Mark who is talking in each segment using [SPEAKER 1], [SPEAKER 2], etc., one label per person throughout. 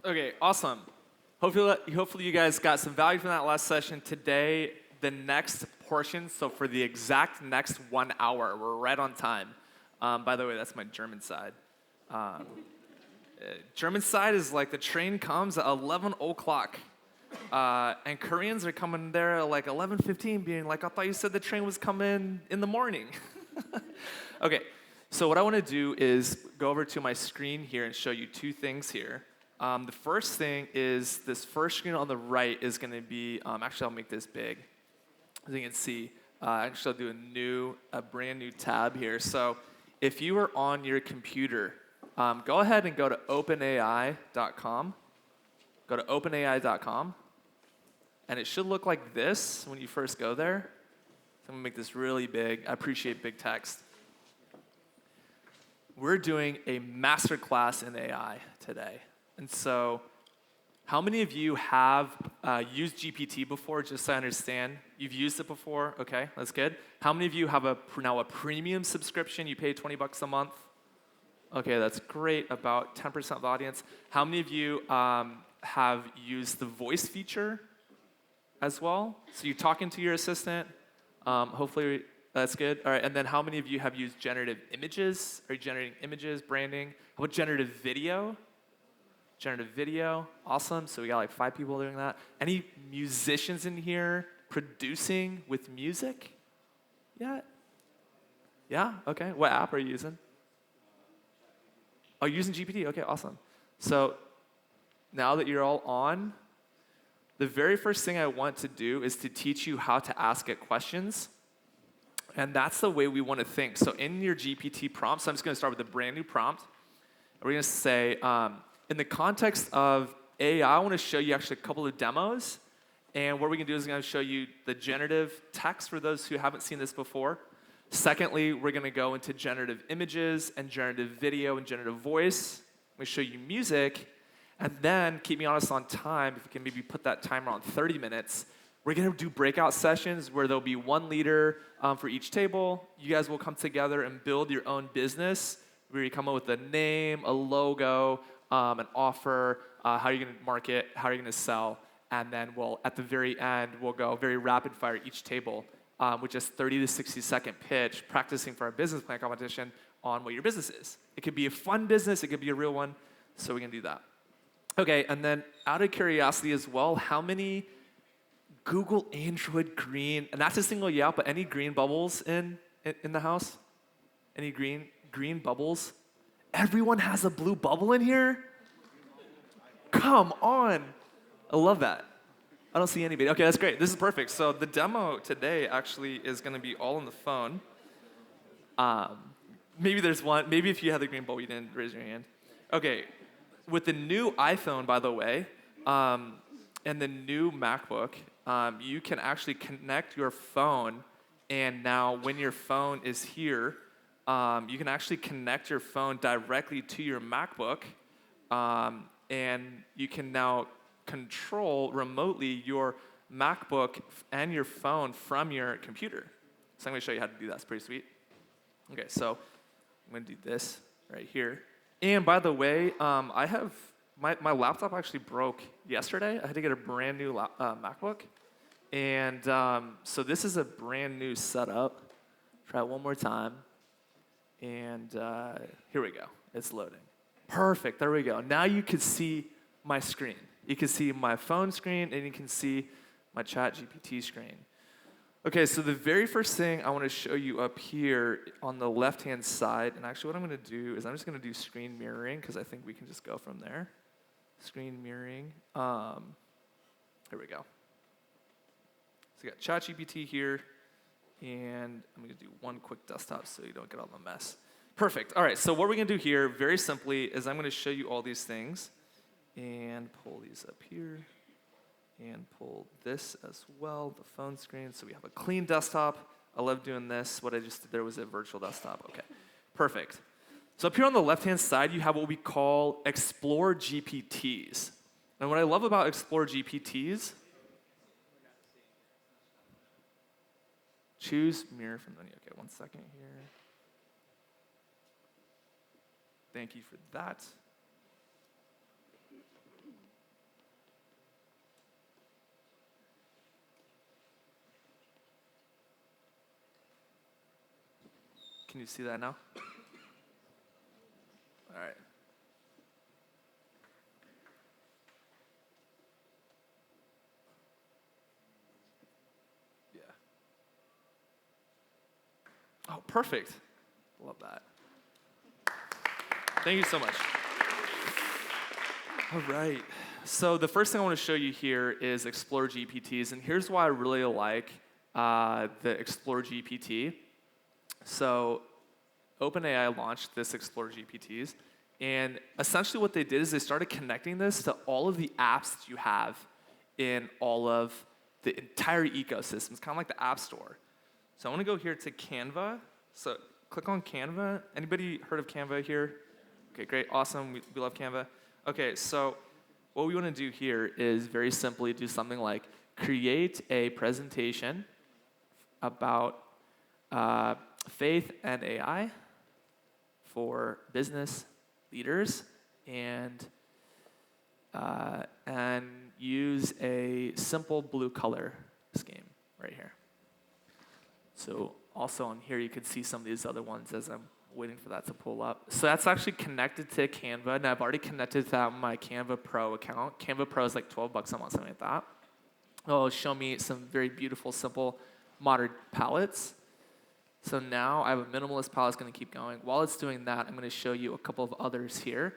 [SPEAKER 1] Okay, awesome. Hopefully you guys got some value from that last session. Today, the next portion, so for the exact next 1 hour, we're right on time. By the way, that's my German side. Um, German side is like the train comes at 11 o'clock. And Koreans are coming there at like 11:15, being like, I thought you said the train was coming in the morning. Okay, so what I want to do is go over to my screen here and show you two things here. The first thing is this first screen on the right is going to be, actually I'll make this big. As you can see, actually I'll do a brand new tab here. So if you are on your computer, go ahead and go to openai.com. Go to openai.com. And it should look like this when you first go there. So I'm going to make this really big. I appreciate big text. We're doing a masterclass in AI today. And so how many of you have used GPT before, just so I understand? You've used it before? Okay, that's good. How many of you have now a premium subscription? You pay $20 a month? Okay, that's great. About 10% of the audience. How many of you have used the voice feature as well? So you're talking to your assistant. Hopefully that's good. All right, and then how many of you have used generative images? Are you generating images, branding? How about generative video? Generative video, awesome. So we got like 5 people doing that. Any musicians in here producing with music yet? Yeah, okay. What app are you using? Oh, you're using GPT, okay, awesome. So now that you're all on, the very first thing I want to do is to teach you how to ask it questions. And that's the way we want to think. So in your GPT prompt, so I'm just going to start with a brand new prompt. We're going to say, in the context of AI, I want to show you actually a couple of demos. And what we're going to do is I'm going to show you the generative text for those who haven't seen this before. Secondly, we're going to go into generative images and generative video and generative voice. I'm going to show you music. And then, keep me honest on time, if you can maybe put that timer on 30 minutes, we're going to do breakout sessions where there'll be one leader for each table. You guys will come together and build your own business, where you come up with a name, a logo, an offer, how you're going to market, how you're going to sell. And then at the very end, we'll go very rapid fire each table with just 30 to 60 second pitch, practicing for our business plan competition on what your business is. It could be a fun business, it could be a real one, so we can do that. Okay, and then out of curiosity as well, how many Google Android green, and not to single you out, but any green bubbles in the house? Any green bubbles? Everyone has a blue bubble in here? Come on. I love that. I don't see anybody. Okay, that's great. This is perfect. So the demo today actually is going to be all on the phone. Maybe there's one. Maybe if you had the green bubble, you didn't raise your hand. Okay. With the new iPhone, by the way, and the new MacBook, you can actually connect your phone, and now when your phone is here, you can actually connect your phone directly to your MacBook, and you can now control remotely your MacBook and your phone from your computer. So I'm going to show you how to do that. It's pretty sweet. Okay, so I'm going to do this right here. And by the way, I have my laptop actually broke yesterday. I had to get a brand new MacBook. And so this is a brand new setup. Try it one more time. And here we go. It's loading. Perfect. There we go. Now you can see my screen. You can see my phone screen, and you can see my ChatGPT screen. Okay, so the very first thing I want to show you up here on the left-hand side, and actually what I'm going to do is I'm just going to do screen mirroring, because I think we can just go from there. Screen mirroring. Here we go. So you got ChatGPT here, and I'm going to do one quick desktop so you don't get all the mess. Perfect. All right, so what we're going to do here, very simply, is I'm going to show you all these things, and pull these up here, and pull this as well, the phone screen, so we have a clean desktop. I love doing this. What I just did there was a virtual desktop. Okay, perfect. So up here on the left-hand side, you have what we call Explore GPTs. And what I love about Explore GPTs, choose mirror from menu. Okay, one second here. Thank you for that. Can you see that now? All right. Yeah. Oh, perfect. Love that. Thank you so much. All right. So the first thing I want to show you here is Explore GPTs, and here's why I really like the Explore GPT. So OpenAI launched this Explore GPTs, and essentially what they did is they started connecting this to all of the apps that you have in all of the entire ecosystem. It's kind of like the App Store. So I want to go here to Canva. So click on Canva. Anybody heard of Canva here? Okay, great, awesome, we love Canva. Okay, so what we want to do here is very simply do something like create a presentation about faith and AI for business leaders, and use a simple blue color scheme right here. So also on here, you can see some of these other ones as I'm waiting for that to pull up. So that's actually connected to Canva, and I've already connected to that on my Canva Pro account. Canva Pro is like $12 a month, something like that. It'll show me some very beautiful, simple, modern palettes. So now I have a minimalist palette. It's going to keep going. While it's doing that, I'm going to show you a couple of others here.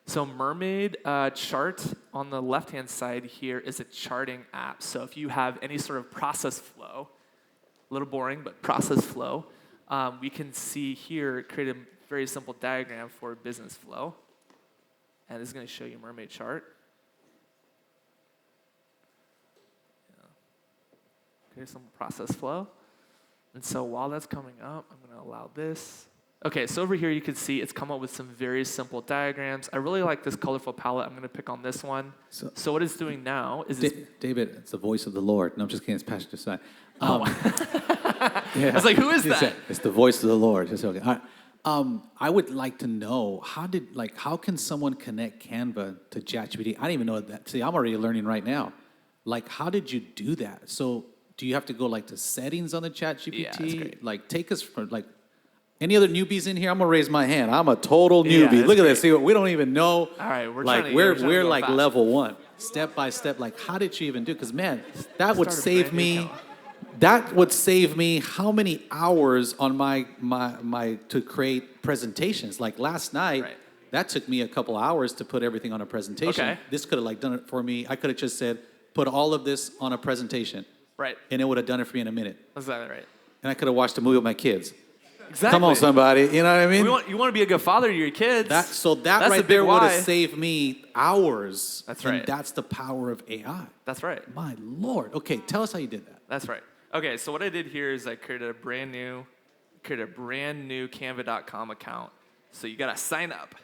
[SPEAKER 1] So Mermaid chart on the left-hand side here is a charting app. So if you have any sort of process flow, a little boring, but process flow, we can see here, create a very simple diagram for business flow. And this is going to show you Mermaid chart. Create some process flow. And so while that's coming up, I'm going to allow this. Okay, so over here you can see it's come up with some very simple diagrams. I really like this colorful palette. I'm going to pick on this one. So what it's doing now is
[SPEAKER 2] David, it's the voice of the Lord. No, I'm just kidding. It's Pastor Desai.
[SPEAKER 1] Yeah. I was like, who is that?
[SPEAKER 2] It's the voice of the Lord. It's okay. All right. I would like to know how can someone connect Canva to ChatGPT? I didn't even know that. See, I'm already learning right now. Like, how did you do that? So do you have to go like to settings on the ChatGPT?
[SPEAKER 1] Yeah, that's great.
[SPEAKER 2] Like, take us from like. Any other newbies in here? I'm gonna raise my hand. I'm a total newbie.
[SPEAKER 1] Yeah,
[SPEAKER 2] Look at this. See, we don't even know.
[SPEAKER 1] All right, we're
[SPEAKER 2] like
[SPEAKER 1] fast.
[SPEAKER 2] level 1, step by step. Like, how did you even do? Because man, that would
[SPEAKER 1] Start a
[SPEAKER 2] save
[SPEAKER 1] brand new
[SPEAKER 2] me.
[SPEAKER 1] account.
[SPEAKER 2] That would save me how many hours on my to create presentations? Like last night,
[SPEAKER 1] Right.
[SPEAKER 2] that took me a couple hours to put everything on a presentation.
[SPEAKER 1] Okay.
[SPEAKER 2] This could have like done it for me. I could have just said, put all of this on a presentation,
[SPEAKER 1] Right.
[SPEAKER 2] and it would have done it for me in a minute.
[SPEAKER 1] Exactly right.
[SPEAKER 2] And I could have watched a movie with my kids.
[SPEAKER 1] Exactly.
[SPEAKER 2] Come on, somebody. You know what I mean?
[SPEAKER 1] You want to be a good father to your kids.
[SPEAKER 2] That
[SPEAKER 1] That's
[SPEAKER 2] right
[SPEAKER 1] the big
[SPEAKER 2] there would
[SPEAKER 1] why.
[SPEAKER 2] have saved me hours.
[SPEAKER 1] That's
[SPEAKER 2] and
[SPEAKER 1] right.
[SPEAKER 2] that's the power of AI.
[SPEAKER 1] That's right.
[SPEAKER 2] My Lord. Okay, tell us how you did that.
[SPEAKER 1] That's right. Okay, so what I did here is I created a brand new Canva.com account. So you gotta sign up.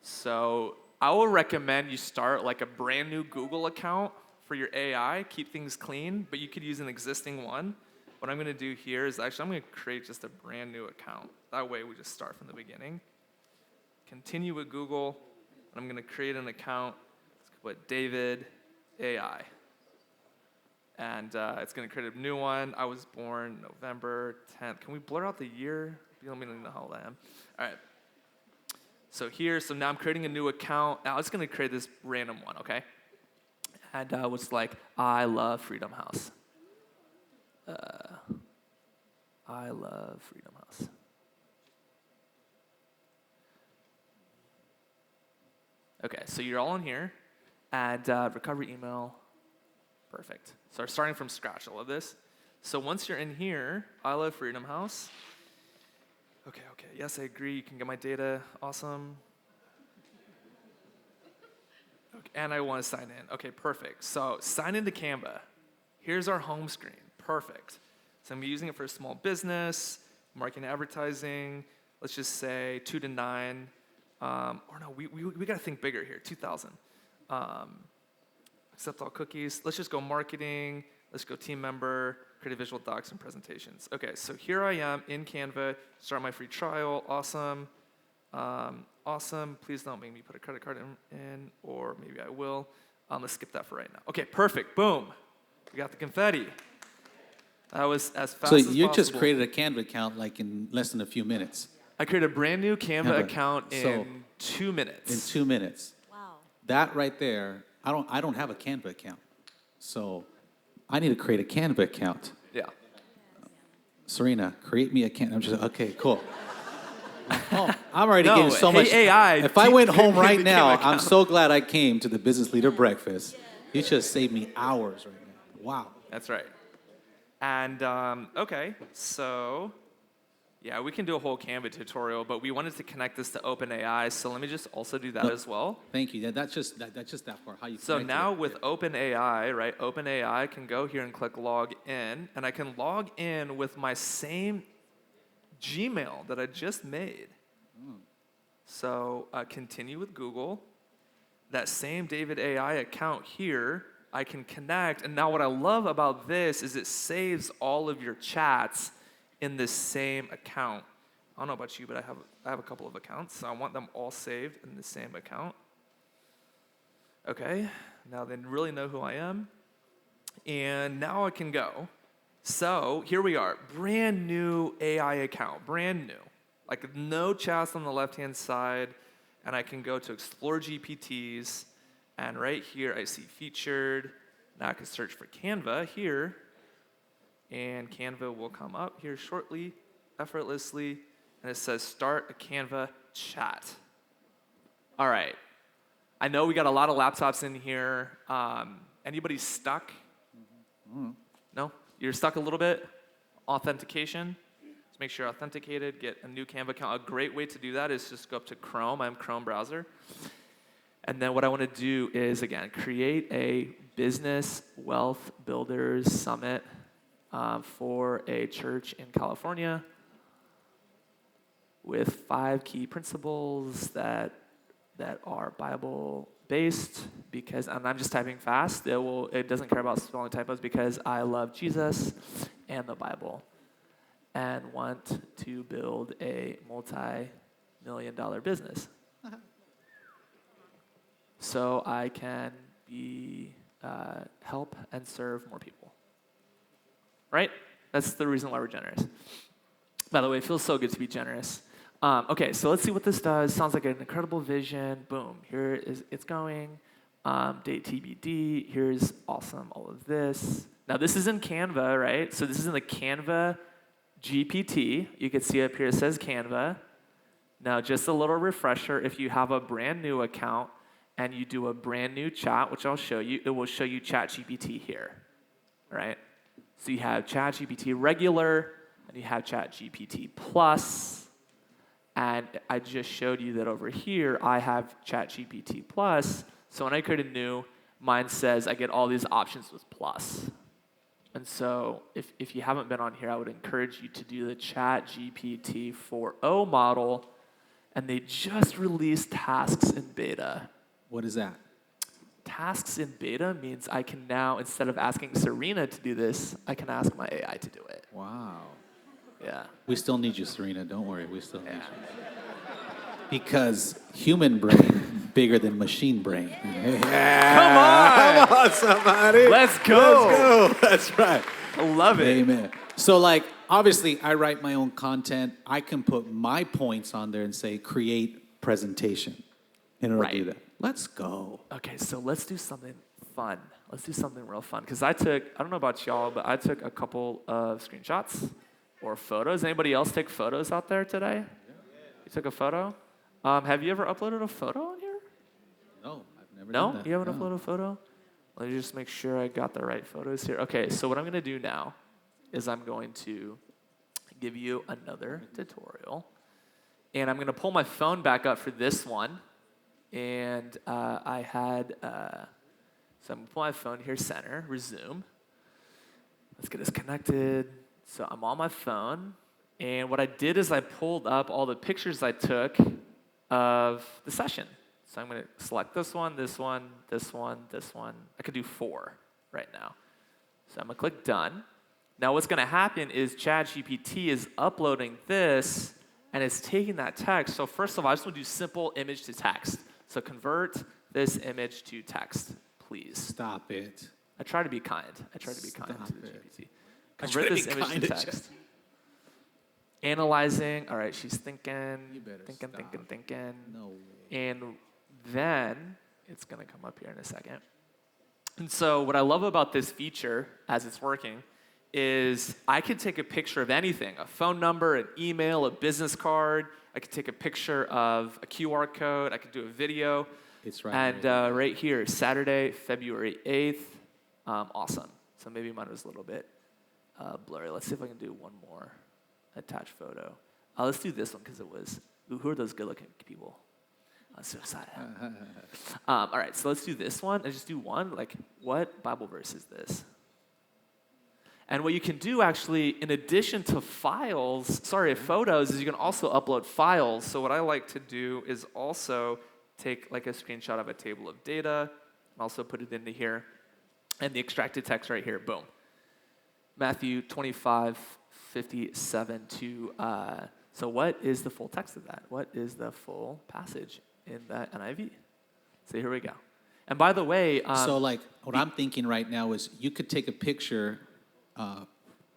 [SPEAKER 1] So I will recommend you start like a brand new Google account for your AI. Keep things clean, but you could use an existing one. What I'm gonna do here is actually I'm gonna create just a brand new account. That way we just start from the beginning. Continue with Google. I'm gonna create an account. Let's put David AI. And it's going to create a new one. I was born November 10th. Can we blur out the year? You don't even know how old I am. All right. So now I'm creating a new account. Now it's going to create this random one, okay? And it's like, I love Freedom House. I love Freedom House. Okay, so you're all in here. And recovery email. Perfect. So starting from scratch, I love this. So once you're in here, I love Freedom House. Okay, yes, I agree. You can get my data. Awesome. Okay, and I want to sign in. Okay, perfect. So sign into Canva. Here's our home screen. Perfect. So I'm using it for a small business, marketing, advertising. Let's just say 2 to 9. Or no, we got to think bigger here. 2,000. Accept all cookies. Let's just go marketing. Let's go team member, create visual docs and presentations. Okay, so here I am in Canva. Start my free trial. Awesome. Awesome. Please don't make me put a credit card in, or maybe I will. Let's skip that for right now. Okay, perfect. Boom. We got the confetti. That was as fast
[SPEAKER 2] So
[SPEAKER 1] as
[SPEAKER 2] you just
[SPEAKER 1] possible.
[SPEAKER 2] created a Canva account like in less than a few minutes.
[SPEAKER 1] I created a brand new Canva
[SPEAKER 2] Canva.
[SPEAKER 1] account
[SPEAKER 2] So-
[SPEAKER 1] in 2 minutes.
[SPEAKER 2] In 2 minutes.
[SPEAKER 3] Wow.
[SPEAKER 2] That right there, I don't have a Canva account. So I need to create a Canva account.
[SPEAKER 1] Yeah.
[SPEAKER 2] Serena, create me a Canva. I'm just, okay, cool. Oh, I'm already
[SPEAKER 1] No,
[SPEAKER 2] getting so
[SPEAKER 1] hey,
[SPEAKER 2] much.
[SPEAKER 1] AI,
[SPEAKER 2] If I went
[SPEAKER 1] create
[SPEAKER 2] home
[SPEAKER 1] me
[SPEAKER 2] right
[SPEAKER 1] the
[SPEAKER 2] now,
[SPEAKER 1] Canva
[SPEAKER 2] I'm
[SPEAKER 1] account.
[SPEAKER 2] so glad I came to the Business Leader Breakfast. You just saved me hours right now. Wow.
[SPEAKER 1] That's right. And okay, so yeah, we can do a whole Canva tutorial, but we wanted to connect this to OpenAI, so let me just also do that
[SPEAKER 2] Look,
[SPEAKER 1] as well.
[SPEAKER 2] Thank you. That's just that part. How you
[SPEAKER 1] So
[SPEAKER 2] connected
[SPEAKER 1] now
[SPEAKER 2] it.
[SPEAKER 1] with OpenAI, right? OpenAI can go here and click log in, and I can log in with my same Gmail that I just made. So continue with Google. That same David AI account here, I can connect. And now what I love about this is it saves all of your chats in this same account. I don't know about you, but I have a couple of accounts, so I want them all saved in the same account. Okay, now they really know who I am. And now I can go. So here we are, brand new AI account, brand new. Like no chats on the left-hand side, and I can go to Explore GPTs, and right here I see featured. Now I can search for Canva here, and Canva will come up here shortly, effortlessly, and it says start a Canva chat. All right, I know we got a lot of laptops in here. Anybody stuck? No? You're stuck a little bit? Authentication? Just make sure you're authenticated, get a new Canva account. A great way to do that is just go up to Chrome. I'm Chrome browser. And then what I want to do is, again, create a Business Wealth Builders Summit for a church in California with 5 key principles that are Bible-based, because, and I'm just typing fast, it doesn't care about spelling typos, because I love Jesus and the Bible and want to build a multi-million-dollar business. So I can help and serve more people. Right? That's the reason why we're generous. By the way, it feels so good to be generous. Okay, so let's see what this does. Sounds like an incredible vision. Boom, here is it's going. Date TBD. Here's awesome, all of this. Now this is in Canva, right? So this is in the Canva GPT. You can see up here it says Canva. Now just a little refresher, if you have a brand new account and you do a brand new chat, which I'll show you, it will show you ChatGPT here, right? So you have ChatGPT regular, and you have ChatGPT plus, and I just showed you that over here I have ChatGPT plus. So when I create a new, mine says I get all these options with plus. And so if you haven't been on here, I would encourage you to do the ChatGPT 4.0 model, and they just released tasks in beta.
[SPEAKER 2] What is that?
[SPEAKER 1] Tasks in beta means I can now, instead of asking Serena to do this, I can ask my AI to do it.
[SPEAKER 2] Wow.
[SPEAKER 1] Yeah.
[SPEAKER 2] We still need you, Serena. Don't worry. We still need
[SPEAKER 1] Yeah.
[SPEAKER 2] you. Because human brain bigger than machine brain.
[SPEAKER 1] Come on!
[SPEAKER 2] Come on, somebody.
[SPEAKER 1] Let's go.
[SPEAKER 2] Let's go. That's right.
[SPEAKER 1] I love it.
[SPEAKER 2] Amen. So, like, obviously, I write my own content. I can put my points on there and say, create presentation. And it'll do
[SPEAKER 1] Right.
[SPEAKER 2] that. Let's go.
[SPEAKER 1] Okay, so let's do something fun. Let's do something real fun. Because I don't know about y'all, but I took a couple of screenshots or photos. Anybody else take photos out there today? You took a photo? Have you ever uploaded a photo on here?
[SPEAKER 2] No, I've never
[SPEAKER 1] No?
[SPEAKER 2] done that.
[SPEAKER 1] You haven't uploaded a photo? Let me just make sure I got the right photos here. Okay, so what I'm going to do now is I'm going to give you another tutorial. And I'm going to pull my phone back up for this one. And so I'm going to pull my phone here, center, resume. Let's get this connected. So I'm on my phone. And what I did is I pulled up all the pictures I took of the session. So I'm going to select this one, this one, this one, this one. I could do 4 right now. So I'm going to click done. Now what's going to happen is ChatGPT is uploading this, and it's taking that text. So first of all, I just want to do simple image to text. So convert this image to text, please.
[SPEAKER 2] Stop it.
[SPEAKER 1] I try to be kind. I try to be kind to the
[SPEAKER 2] Stop it.
[SPEAKER 1] GPT. Convert this
[SPEAKER 2] try to
[SPEAKER 1] image to
[SPEAKER 2] kinda
[SPEAKER 1] text.
[SPEAKER 2] just-
[SPEAKER 1] Analyzing. All right, she's thinking,
[SPEAKER 2] You better
[SPEAKER 1] thinking,
[SPEAKER 2] stop.
[SPEAKER 1] thinking.
[SPEAKER 2] No way.
[SPEAKER 1] And then it's going to come up here in a second. And so what I love about this feature as it's working is I can take a picture of anything, a phone number, an email, a business card. I could take a picture of a QR code. I could do a video.
[SPEAKER 2] It's right
[SPEAKER 1] And
[SPEAKER 2] here.
[SPEAKER 1] right here, Saturday, February 8th. Awesome. So maybe mine was a little bit blurry. Let's see if I can do one more attached photo. Let's do this one because it was, who are those good-looking people? I'm so excited. All right, so let's do this one and just do one. Like, what Bible verse is this? And what you can do actually, in addition to photos, is you can also upload files. So what I like to do is also take like a screenshot of a table of data and also put it into here. And the extracted text right here, boom. Matthew 25:57 to, so what is the full text of that? What is the full passage in that NIV? So here we go. And by the way,
[SPEAKER 2] So like what I'm thinking right now is you could take a picture,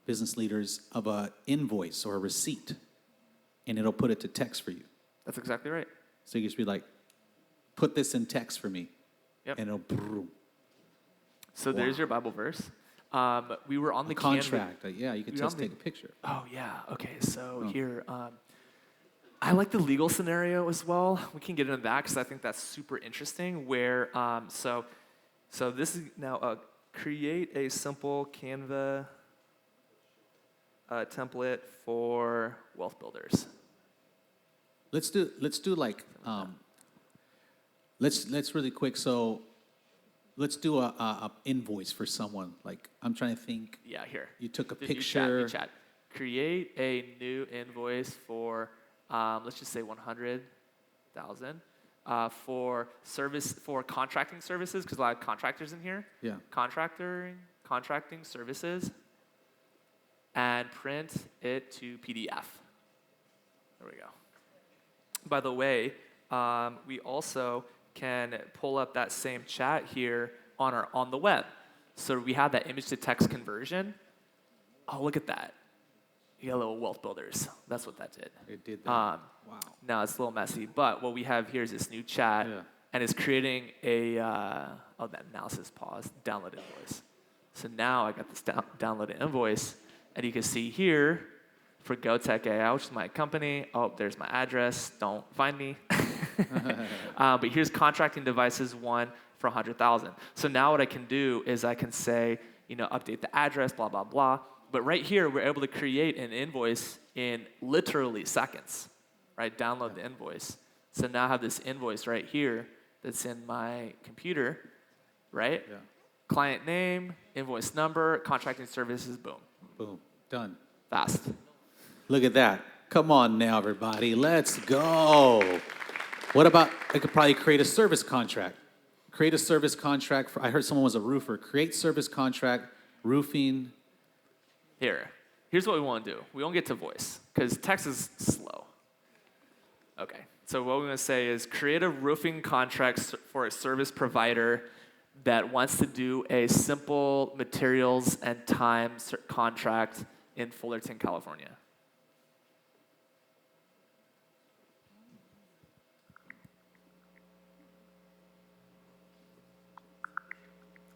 [SPEAKER 2] business leaders, of a invoice or a receipt, and it'll put it to text for you.
[SPEAKER 1] that's exactly right.
[SPEAKER 2] So you just be like, put this in text for me,
[SPEAKER 1] Yep.
[SPEAKER 2] and it'll boom.
[SPEAKER 1] So there's your Bible verse. We were on the Canva.
[SPEAKER 2] Contract. Yeah, you could
[SPEAKER 1] You're
[SPEAKER 2] just
[SPEAKER 1] on the-
[SPEAKER 2] take a picture.
[SPEAKER 1] Oh yeah. Okay. So here, I like the legal scenario as well. We can get into that because I think that's super interesting. Where so this is now create a simple Canva template for wealth builders.
[SPEAKER 2] Let's do like let's really quick. So let's do a invoice for someone. Like I'm trying to think.
[SPEAKER 1] Yeah. Here.
[SPEAKER 2] You took a
[SPEAKER 1] New chat,
[SPEAKER 2] picture.
[SPEAKER 1] new chat. Create a new invoice for let's just say 100,000 for contracting services because a lot of contractors in here.
[SPEAKER 2] Yeah.
[SPEAKER 1] Contracting services, and print it to PDF. There we go. By the way, we also can pull up that same chat here on the web. So we have that image to text conversion. Oh, look at that. You got little wealth builders. That's what that did.
[SPEAKER 2] It did that. Wow.
[SPEAKER 1] Now it's a little messy, but what we have here is this new chat,
[SPEAKER 2] Yeah.
[SPEAKER 1] and it's creating a that analysis pause, download invoice. So now I got this downloaded invoice, and you can see here for GoTech AI, which is my company. Oh, there's my address. Don't find me. But here's contracting devices 1 for 100,000. So now what I can do is I can say, update the address, blah, blah, blah. But right here, we're able to create an invoice in literally seconds, right? Download the invoice. So now I have this invoice right here that's in my computer, right?
[SPEAKER 2] Yeah.
[SPEAKER 1] Client name, invoice number, contracting services, boom.
[SPEAKER 2] Boom. Done.
[SPEAKER 1] Fast.
[SPEAKER 2] Look at that. Come on now, everybody. Let's go. What about, I could probably create a service contract. Create a service contract for, I heard someone was a roofer. Create service contract, roofing.
[SPEAKER 1] Here's what we want to do. We won't get to voice because text is slow. Okay, so what we're going to say is create a roofing contract for a service provider that wants to do a simple materials and time contract in Fullerton, California.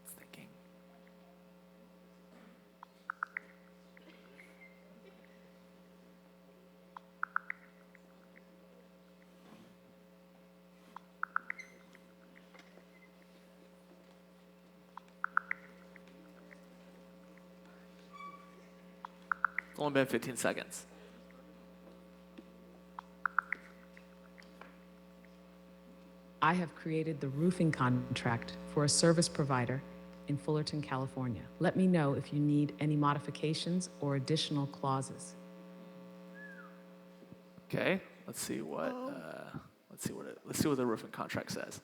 [SPEAKER 1] It's thinking. It's only been 15 seconds.
[SPEAKER 3] I have created the roofing contract for a service provider in Fullerton, California. Let me know if you need any modifications or additional clauses.
[SPEAKER 1] Okay, let's see what the roofing contract says.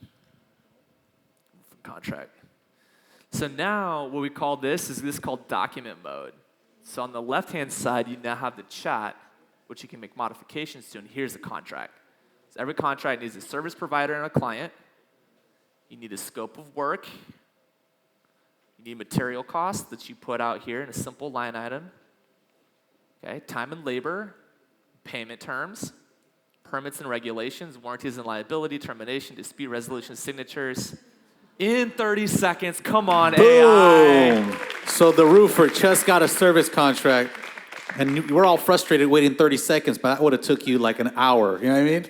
[SPEAKER 1] Roofing contract. So now what we call this is called document mode. So on the left-hand side, you now have the chat, which you can make modifications to, and here's the contract. So every contract needs a service provider and a client. You need a scope of work, You need material costs that you put out here in a simple line item. Okay, time and labor, payment terms, permits and regulations, warranties and liability, termination, dispute resolution, signatures. In 30 seconds, come on, AI.
[SPEAKER 2] Boom. So the roofer just got a service contract, and we're all frustrated waiting 30 seconds, but that would have took you like an hour. You know what I mean?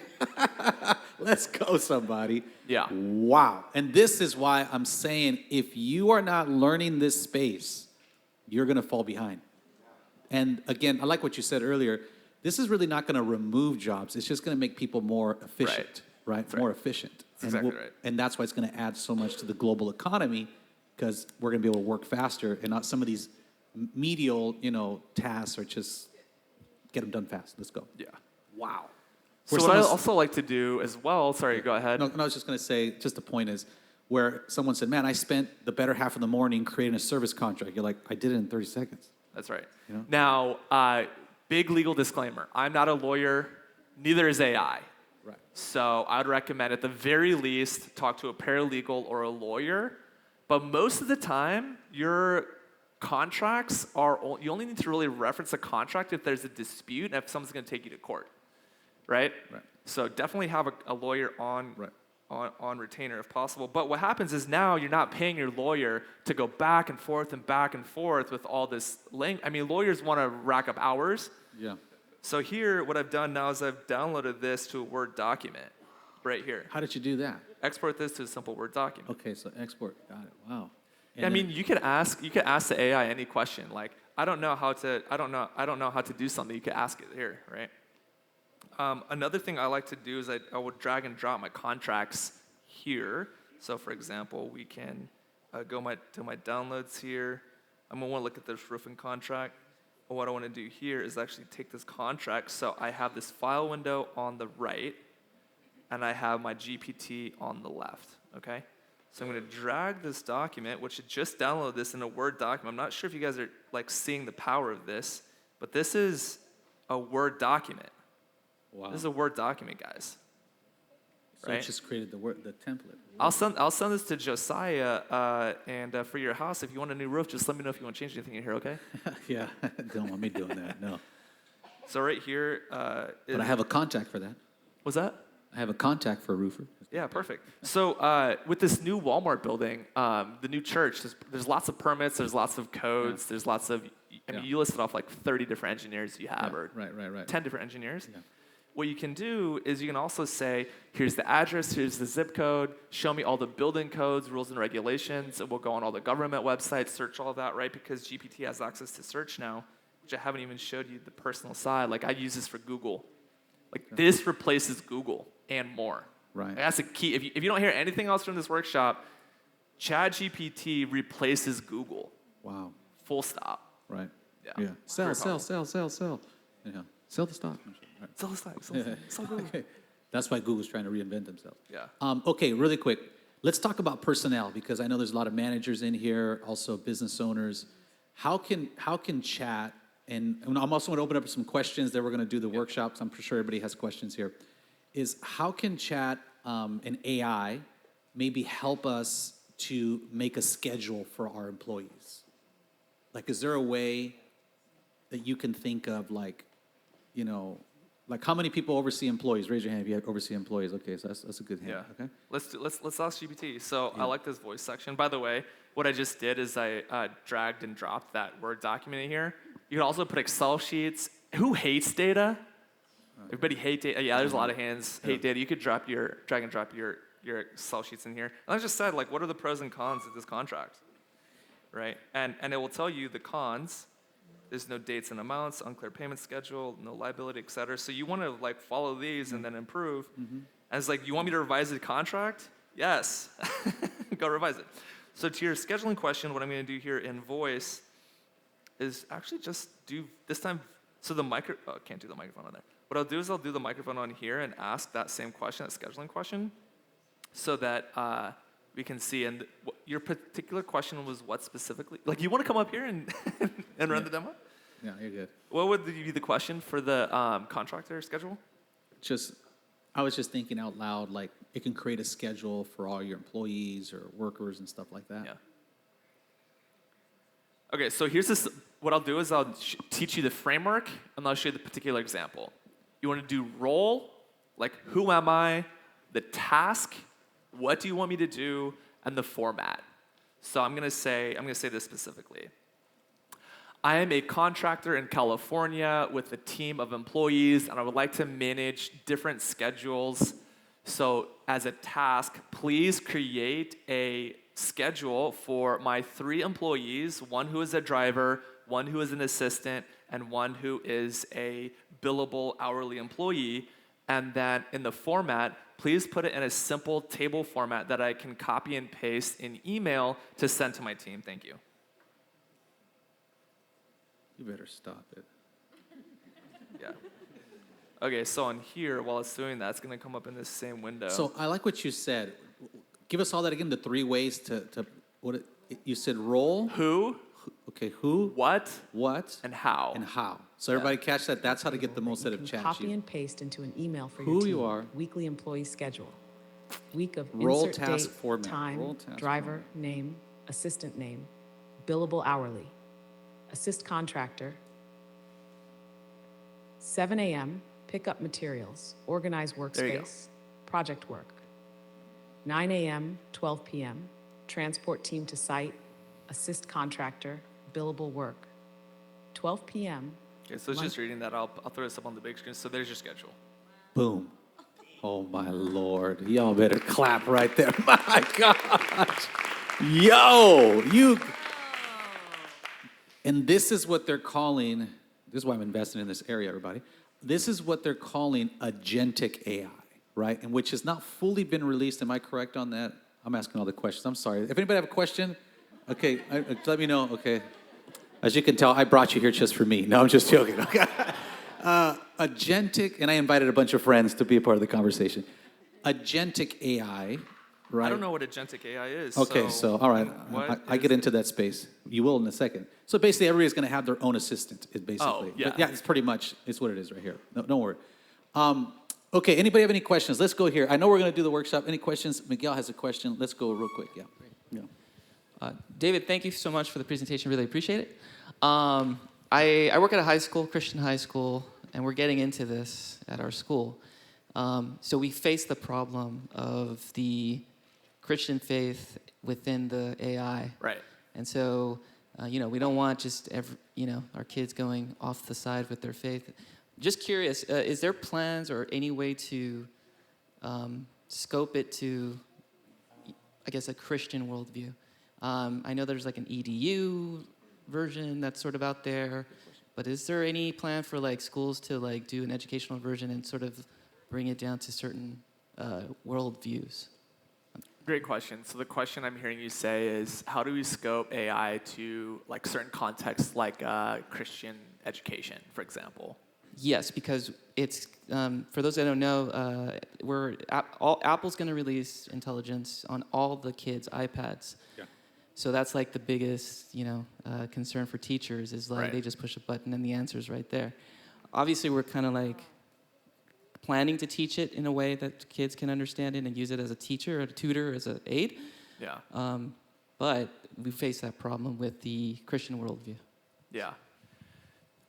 [SPEAKER 2] Let's go, somebody.
[SPEAKER 1] Yeah.
[SPEAKER 2] Wow. And this is why I'm saying if you are not learning this space, you're going to fall behind. And again, I like what you said earlier. This is really not going to remove jobs. It's just going to make people more efficient, right?
[SPEAKER 1] That's
[SPEAKER 2] More
[SPEAKER 1] right.
[SPEAKER 2] efficient.
[SPEAKER 1] That's exactly right.
[SPEAKER 2] And that's why it's going to add so much to the global economy because we're going to be able to work faster and not some of these medial, tasks are just get them done fast. Let's go.
[SPEAKER 1] Yeah.
[SPEAKER 2] Wow.
[SPEAKER 1] So what I also like to do as well, sorry, go ahead.
[SPEAKER 2] No, I was just going to say, just the point is, where someone said, man, I spent the better half of the morning creating a service contract. You're like, I did it in 30 seconds.
[SPEAKER 1] That's right.
[SPEAKER 2] You know?
[SPEAKER 1] Now, big legal disclaimer. I'm not a lawyer, neither is AI.
[SPEAKER 2] Right.
[SPEAKER 1] So I would recommend at the very least talk to a paralegal or a lawyer. But most of the time, your contracts you only need to really reference a contract if there's a dispute and if someone's going to take you to court. Right?
[SPEAKER 2] Right.
[SPEAKER 1] So definitely have a lawyer on
[SPEAKER 2] Right.
[SPEAKER 1] on retainer if possible. But what happens is now you're not paying your lawyer to go back and forth with all this lawyers want to rack up hours.
[SPEAKER 2] Yeah.
[SPEAKER 1] So here, what I've done now is I've downloaded this to a Word document right here.
[SPEAKER 2] How did you do that?
[SPEAKER 1] Export this to a simple Word document.
[SPEAKER 2] Okay, so export. Got it. Wow.
[SPEAKER 1] I mean, you could ask the AI any question. Like, I don't know how to do something. You could ask it here, right? Another thing I like to do is I would drag and drop my contracts here. So for example, we can go to my downloads here. I'm gonna want to look at this roofing contract. And what I want to do here is actually take this contract. So I have this file window on the right, and I have my GPT on the left. Okay. So I'm gonna drag this document, which it just downloaded this in a Word document. I'm not sure if you guys are like seeing the power of this, but this is a Word document.
[SPEAKER 2] Wow.
[SPEAKER 1] This is a Word document, guys.
[SPEAKER 2] So
[SPEAKER 1] right?
[SPEAKER 2] it just created the template.
[SPEAKER 1] I'll send this to Josiah, and for your house, if you want a new roof, just let me know if you want to change anything in here, okay?
[SPEAKER 2] Yeah, don't want me doing that, no.
[SPEAKER 1] So right here,
[SPEAKER 2] But I have a contact for that.
[SPEAKER 1] what's that?
[SPEAKER 2] I have a contact for a roofer.
[SPEAKER 1] Yeah, perfect. So with this new Walmart building, the new church, there's lots of permits, there's lots of codes, there's lots of, you listed off like 30 different engineers you have, or
[SPEAKER 2] Right.
[SPEAKER 1] 10 different engineers.
[SPEAKER 2] Yeah.
[SPEAKER 1] What you can do is you can also say, here's the address, here's the zip code, show me all the building codes, rules, and regulations, and we'll go on all the government websites, search all that, right? Because GPT has access to search now, which I haven't even showed you the personal side. Like, I use this for Google. Like, this replaces Google and more.
[SPEAKER 2] Right.
[SPEAKER 1] Like, that's a key. If you don't hear anything else from this workshop, ChatGPT replaces Google.
[SPEAKER 2] Wow.
[SPEAKER 1] Full stop.
[SPEAKER 2] Right.
[SPEAKER 1] Yeah.
[SPEAKER 2] Yeah. Sell.
[SPEAKER 1] Very
[SPEAKER 2] Sell. Yeah. Sell the stock. Right.
[SPEAKER 1] Sell the stock. Sell Google.
[SPEAKER 2] Okay. That's why Google's trying to reinvent themselves.
[SPEAKER 1] Yeah.
[SPEAKER 2] Okay, really quick. Let's talk about personnel because I know there's a lot of managers in here, also business owners. How can chat, and I'm also going to open up some questions that we're going to do the workshops. I'm sure everybody has questions here. Is how can chat and AI maybe help us to make a schedule for our employees? Like, is there a way that you can think of, like how many people oversee employees? Raise your hand if you oversee employees. Okay, so that's a good hand.
[SPEAKER 1] Yeah.
[SPEAKER 2] Okay.
[SPEAKER 1] Let's ask GPT. So I like this voice section. By the way, what I just did is I dragged and dropped that Word document in here. You can also put Excel sheets. Who hates data? Everybody hate data. Yeah, there's a lot of hands. Hate data. You could drag and drop your Excel sheets in here. And I just said, like, what are the pros and cons of this contract, right? And it will tell you the cons. There's no dates and amounts, unclear payment schedule, no liability, et cetera. So you want to like follow these and then improve. And it's like, you want me to revise the contract? Yes. Go revise it. So to your scheduling question, what I'm going to do here in voice is actually just do this time. So can't do the microphone on there. What I'll do is I'll do the microphone on here and ask that same question, that scheduling question, so that we can see. And your particular question was what specifically? Like, you want to come up here and and run the demo?
[SPEAKER 2] Yeah, you're good.
[SPEAKER 1] What would be the question for the contractor schedule?
[SPEAKER 2] I was just thinking out loud, like it can create a schedule for all your employees or workers and stuff like that.
[SPEAKER 1] Yeah. Okay, so here's this. What I'll do is I'll teach you the framework, and I'll show you the particular example. You want to do role, like who am I, the task, what do you want me to do, and the format. So I'm gonna say this specifically. I am a contractor in California with a team of employees, and I would like to manage different schedules. So as a task, please create a schedule for my 3 employees, one who is a driver, one who is an assistant, and one who is a billable hourly employee. And then in the format, please put it in a simple table format that I can copy and paste in email to send to my team. Thank you.
[SPEAKER 2] You better stop it.
[SPEAKER 1] Yeah. Okay, so on here, while it's doing that, it's going to come up in this same window.
[SPEAKER 2] So I like what you said. Give us all that again, the 3 ways to you said role.
[SPEAKER 1] Who,
[SPEAKER 2] Okay, who,
[SPEAKER 1] what,
[SPEAKER 2] what,
[SPEAKER 1] and how.
[SPEAKER 2] and how. So everybody catch that? That's how to get the most out of
[SPEAKER 3] You can copy
[SPEAKER 2] ChatGPT.
[SPEAKER 3] and paste into an email for
[SPEAKER 2] Who
[SPEAKER 3] your team.
[SPEAKER 2] you are.
[SPEAKER 3] Weekly employee schedule. Week of
[SPEAKER 2] Role,
[SPEAKER 3] insert
[SPEAKER 2] task,
[SPEAKER 3] date,
[SPEAKER 2] format.
[SPEAKER 3] time,
[SPEAKER 2] Role, task,
[SPEAKER 3] driver, name, assistant name, billable hourly, assist contractor, 7 a.m., pick up materials, organize
[SPEAKER 1] you go.
[SPEAKER 3] workspace, project work. 9 a.m., 12 p.m., transport team to site, assist contractor, billable work. 12 p.m.,
[SPEAKER 1] Okay, so it's just reading that. I'll throw this up on the big screen. So there's your schedule.
[SPEAKER 2] Boom. Oh my Lord. Y'all better clap right there. My gosh. Yo, you. And this is what they're calling, this is why I'm investing in this area, everybody. This is what they're calling agentic AI, right? And which has not fully been released. Am I correct on that? I'm asking all the questions. I'm sorry. If anybody have a question, okay, let me know. Okay. As you can tell, I brought you here just for me. No, I'm just joking. Okay. Agentic, and I invited a bunch of friends to be a part of the conversation. Agentic AI, right?
[SPEAKER 1] I don't know what agentic AI is.
[SPEAKER 2] Okay, so all right,
[SPEAKER 1] what
[SPEAKER 2] I get
[SPEAKER 1] is
[SPEAKER 2] into that space. You will in a second. So basically, everybody's going to have their own assistant. It basically,
[SPEAKER 1] Oh, yeah.
[SPEAKER 2] But yeah, it's pretty much it's what it is right here. No, don't worry. Okay, anybody have any questions? Let's go here. I know we're going to do the workshop. Any questions? Miguel has a question. Let's go real quick. Yeah. Yeah.
[SPEAKER 4] David, thank you so much for the presentation. Really appreciate it. I work at a high school, Christian high school, and we're getting into this at our school. So we face the problem of the Christian faith within the AI.
[SPEAKER 1] Right.
[SPEAKER 4] And so, we don't want just our kids going off the side with their faith. Just curious, is there plans or any way to scope it to, I guess, a Christian worldview? I know there's like an EDU version that's sort of out there, but is there any plan for like schools to like do an educational version and sort of bring it down to certain worldviews?
[SPEAKER 1] Great question. So the question I'm hearing you say is, how do we scope AI to like certain contexts, like Christian education, for example?
[SPEAKER 4] Yes, because it's for those that don't know, Apple's going to release intelligence on all the kids' iPads.
[SPEAKER 2] Yeah.
[SPEAKER 4] So that's like the biggest, concern for teachers is like
[SPEAKER 1] Right.
[SPEAKER 4] they just push a button and the answer's right there. Obviously, we're kind of like planning to teach it in a way that kids can understand it and use it as a teacher, or a tutor, as an aid.
[SPEAKER 1] Yeah.
[SPEAKER 4] But we face that problem with the Christian worldview.
[SPEAKER 1] Yeah.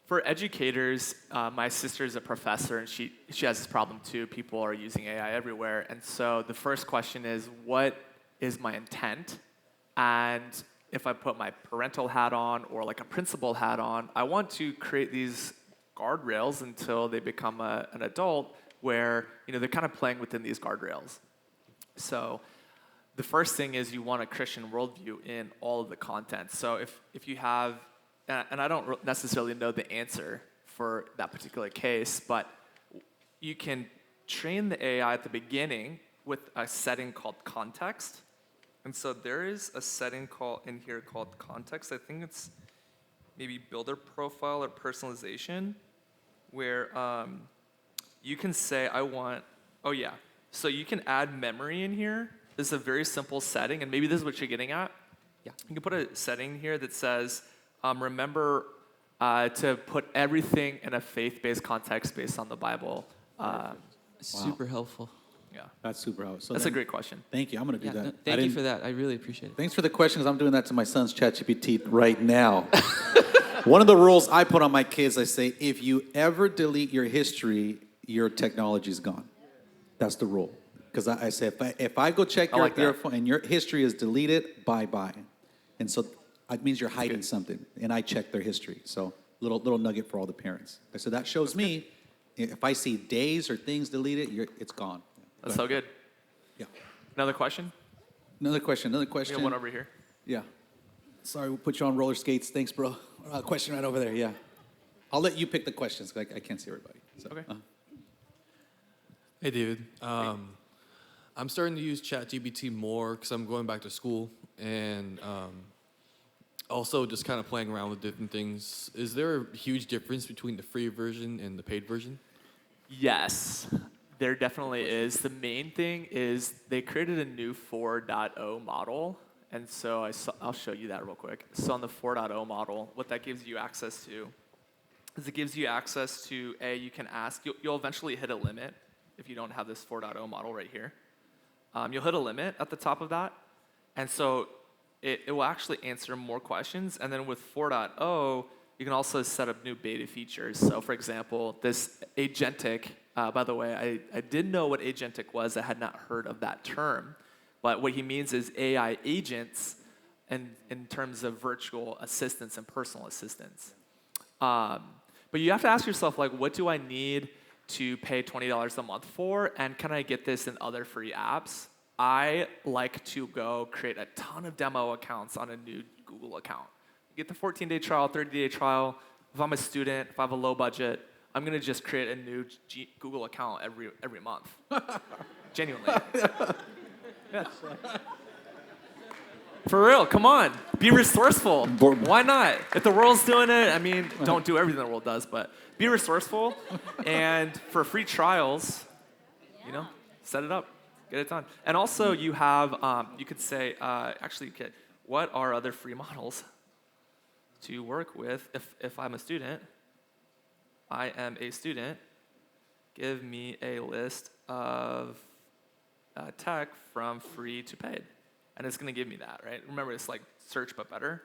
[SPEAKER 1] For educators, my sister is a professor, and she has this problem too. People are using AI everywhere. And so the first question is, what is my intent? And if I put my parental hat on or like a principal hat on, I want to create these guardrails until they become an adult where they're kind of playing within these guardrails. So the first thing is you want a Christian worldview in all of the content. So if you have, and I don't necessarily know the answer for that particular case, but you can train the AI at the beginning with a setting called context. And so there is a setting in here called context. I think it's maybe builder profile or personalization, where you can say, so you can add memory in here. This is a very simple setting, and maybe this is what you're getting at.
[SPEAKER 4] Yeah.
[SPEAKER 1] You can put a setting here that says, remember to put everything in a faith-based context based on the Bible.
[SPEAKER 4] Super helpful.
[SPEAKER 1] Yeah.
[SPEAKER 2] That's super helpful. So
[SPEAKER 1] That's a
[SPEAKER 2] then-
[SPEAKER 1] great question.
[SPEAKER 2] Thank you. I'm going to do
[SPEAKER 4] Yeah,
[SPEAKER 2] that.
[SPEAKER 4] no,
[SPEAKER 2] I
[SPEAKER 4] thank you
[SPEAKER 2] didn't-
[SPEAKER 4] for that. I really appreciate it.
[SPEAKER 2] Thanks for the questions. I'm doing that to my son's ChatGPT right now. One of the rules I put on my kids, I say, if you ever delete your history, your technology's gone. That's the rule. Because I say, if I go check
[SPEAKER 1] I
[SPEAKER 2] your,
[SPEAKER 1] like
[SPEAKER 2] your
[SPEAKER 1] that.
[SPEAKER 2] phone and your history is deleted, bye-bye. And so it means you're hiding something. And I check their history. So little nugget for all the parents. So that shows me, if I see days or things deleted, it's gone.
[SPEAKER 1] That's so good.
[SPEAKER 2] Yeah.
[SPEAKER 1] Another question?
[SPEAKER 2] Another question.
[SPEAKER 1] We have one over here.
[SPEAKER 2] Yeah. Sorry, we'll put you on roller skates. Thanks, bro. Question right over there. Yeah. I'll let you pick the questions. 'Cause I can't see everybody. So,
[SPEAKER 1] Okay.
[SPEAKER 5] Hey, David. I'm starting to use ChatGPT more because I'm going back to school and also just kind of playing around with different things. Is there a huge difference between the free version and the paid version?
[SPEAKER 1] Yes, there definitely is. The main thing is they created a new 4.0 model. And so I'll show you that real quick. So on the 4.0 model, what that gives you access to is it gives you access to, you can ask, you'll eventually hit a limit if you don't have this 4.0 model right here. You'll hit a limit at the top of that. And so it will actually answer more questions. And then with 4.0, you can also set up new beta features. So for example, this agentic, by the way, I didn't know what agentic was. I had not heard of that term. But what he means is AI agents in terms of virtual assistants and personal assistants. But you have to ask yourself, like, what do I need to pay $20 a month for? And can I get this in other free apps? I like to go create a ton of demo accounts on a new Google account. Get the 14-day trial, 30-day trial. If I'm a student, if I have a low budget, I'm going to just create a new Google account every month. Genuinely. Yeah. For real, come on. Be resourceful. Why not? If the world's doing it, I mean, don't do everything the world does, but be resourceful. And for free trials, set it up, get it done. And also you have, you could say, what are other free models to work with if I'm a student? I am a student. Give me a list of tech from free to paid. And it's going to give me that, right? Remember, it's like search, but better.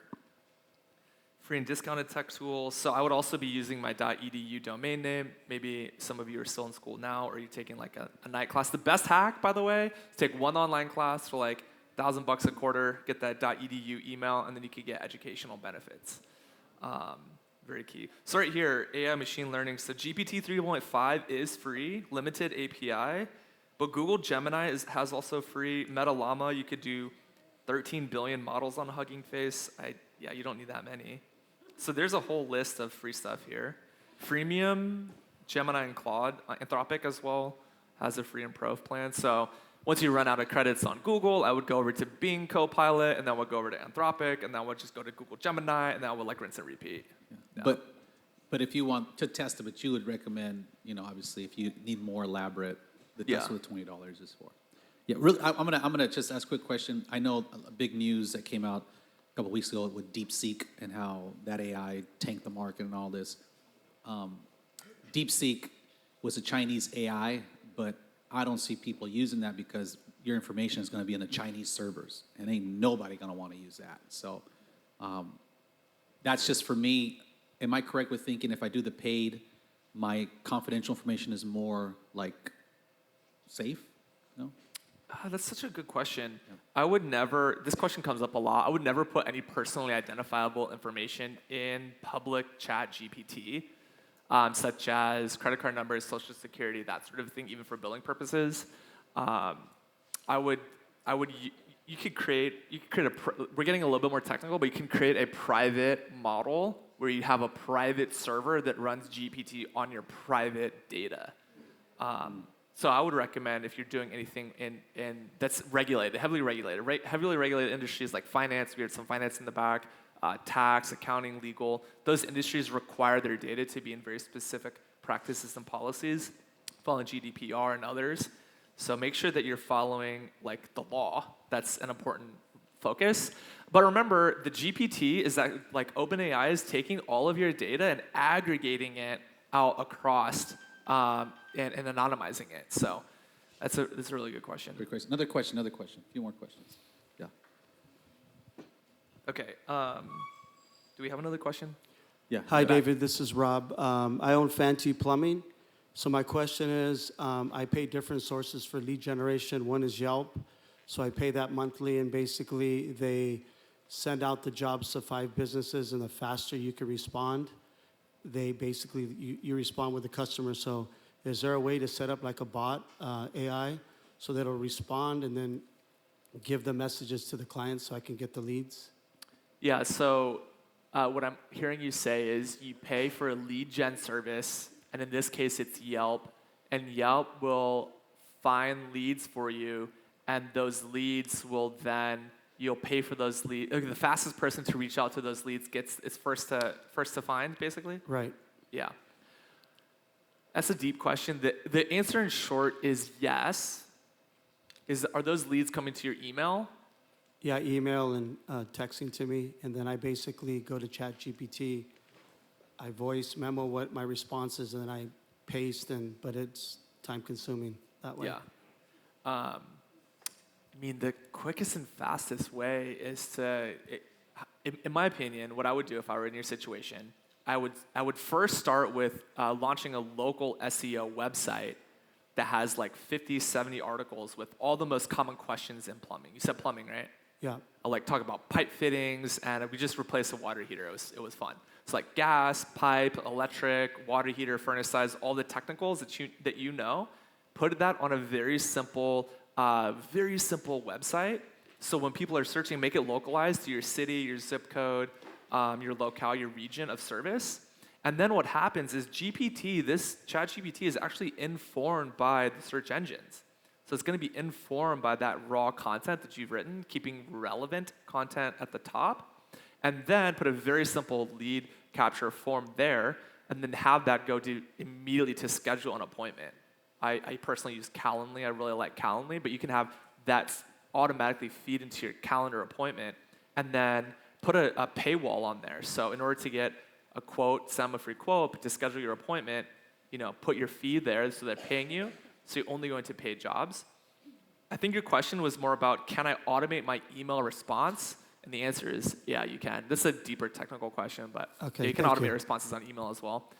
[SPEAKER 1] Free and discounted tech tools. So I would also be using my .edu domain name. Maybe some of you are still in school now, or you're taking like a night class. The best hack, by the way, is take one online class for like $1,000 a quarter, get that .edu email, and then you could get educational benefits. Very key. So right here, AI machine learning. So GPT 3.5 is free, limited API. But Google Gemini has also free. Meta Llama, you could do 13 billion models on Hugging Face. You don't need that many. So there's a whole list of free stuff here. Freemium, Gemini and Claude, Anthropic as well has a free and pro plan. So once you run out of credits on Google, I would go over to Bing Copilot, and then we'll go over to Anthropic, and then we'll just go to Google Gemini, and then we'll like rinse and repeat. Yeah.
[SPEAKER 2] But if you want to test it, but you would recommend, obviously, if you need more elaborate, that's what the $20 is for. Yeah, really. I'm gonna just ask a quick question. I know a big news that came out a couple weeks ago with DeepSeek and how that AI tanked the market and all this. DeepSeek was a Chinese AI, but I don't see people using that because your information is going to be in the Chinese servers, and ain't nobody going to want to use that. So that's just for me. Am I correct with thinking if I do the paid, my confidential information is more like safe? No?
[SPEAKER 1] That's such a good question. I would never, this question comes up a lot, I would never put any personally identifiable information in public chat GPT, such as credit card numbers, social security, that sort of thing, even for billing purposes. You could create we're getting a little bit more technical, but you can create a private model where you have a private server that runs GPT on your private data. So I would recommend if you're doing anything in that's regulated, heavily regulated industries like finance, we had some finance in the back, tax, accounting, legal, those industries require their data to be in very specific practices and policies, following GDPR and others. So make sure that you're following like the law. That's an important focus. But remember, the GPT is that like OpenAI is taking all of your data and aggregating it out across and anonymizing it. So That's a really good question.
[SPEAKER 2] Great question. Another question. Another question. A few more questions. Yeah.
[SPEAKER 1] Okay. Do we have another question?
[SPEAKER 2] Yeah.
[SPEAKER 6] Hi,
[SPEAKER 2] in the back.
[SPEAKER 6] David. This is Rob. I own Fanti Plumbing. So my question is, I pay different sources for lead generation. One is Yelp. So I pay that monthly, and basically they send out the jobs to 5 businesses, and the faster you can respond, they basically, you respond with the customer. So is there a way to set up like a bot, AI, so that it'll respond and then give the messages to the clients so I can get the leads?
[SPEAKER 1] Yeah, so what I'm hearing you say is you pay for a lead gen service, and in this case, it's Yelp, and Yelp will find leads for you, and those leads will then, you'll pay for those leads. The fastest person to reach out to those leads is first to find, basically?
[SPEAKER 6] Right.
[SPEAKER 1] Yeah. That's a deep question. The answer in short is yes. Are those leads coming to your email?
[SPEAKER 6] Yeah, email and texting to me, and then I basically go to ChatGPT. I voice memo what my response is, and then I paste, but it's time consuming that way.
[SPEAKER 1] Yeah. I mean, the quickest and fastest way is in my opinion, what I would do if I were in your situation, I would first start with launching a local SEO website that has like 50, 70 articles with all the most common questions in plumbing. You said plumbing, right?
[SPEAKER 6] Yeah.
[SPEAKER 1] I'll like talk about pipe fittings, and we just replaced a water heater. It was fun. It's like gas, pipe, electric, water heater, furnace size, all the technicals that you know. Put that on a very simple website. So when people are searching, make it localized to your city, your zip code, your locale, your region of service. And then what happens is this ChatGPT is actually informed by the search engines. So it's going to be informed by that raw content that you've written, keeping relevant content at the top, and then put a very simple lead capture form there, and then have that go immediately to schedule an appointment. I personally use Calendly. I really like Calendly, but you can have that automatically feed into your calendar appointment, and then put a paywall on there. So in order to get a quote, send them a free quote, to schedule your appointment, put your fee there so they're paying you. So you're only going to paid jobs. I think your question was more about, can I automate my email response? And the answer is, yeah, you can. This is a deeper technical question, but
[SPEAKER 6] Okay,
[SPEAKER 1] you can
[SPEAKER 6] thank
[SPEAKER 1] automate
[SPEAKER 6] you.
[SPEAKER 1] responses on email as well.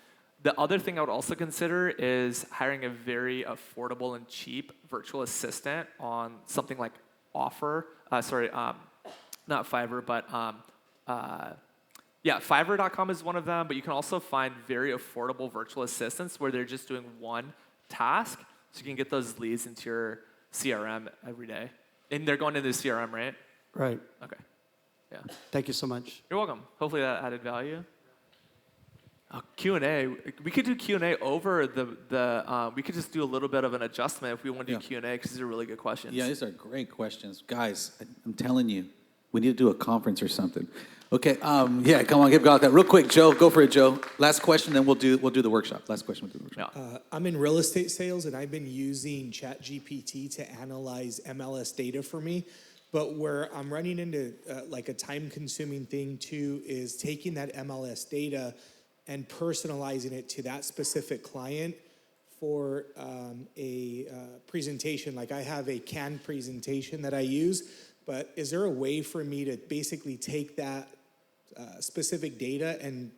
[SPEAKER 1] The other thing I would also consider is hiring a very affordable and cheap virtual assistant on something like Offer. Not Fiverr, but Fiverr.com is one of them, but you can also find very affordable virtual assistants where they're just doing one task, so you can get those leads into your CRM every day. And they're going into the CRM, right?
[SPEAKER 6] Right.
[SPEAKER 1] Okay. Yeah.
[SPEAKER 6] Thank you so much.
[SPEAKER 1] You're welcome. Hopefully that added value. Q&A. We could do Q&A over we could just do a little bit of an adjustment if we want to do
[SPEAKER 2] Yeah.
[SPEAKER 1] Q&A, because these are really good questions.
[SPEAKER 2] Yeah, these are great questions. Guys, I'm telling you, we need to do a conference or something. Okay, yeah, come on, get about that. Real quick, Joe, go for it, Joe. Last question, then we'll do the workshop. Last question, we'll do the workshop.
[SPEAKER 1] Yeah.
[SPEAKER 7] I'm in real estate sales, and I've been using ChatGPT to analyze MLS data for me. But where I'm running into like a time-consuming thing too is taking that MLS data and personalizing it to that specific client for a presentation. Like I have a canned presentation that I use, but is there a way for me to basically take that specific data and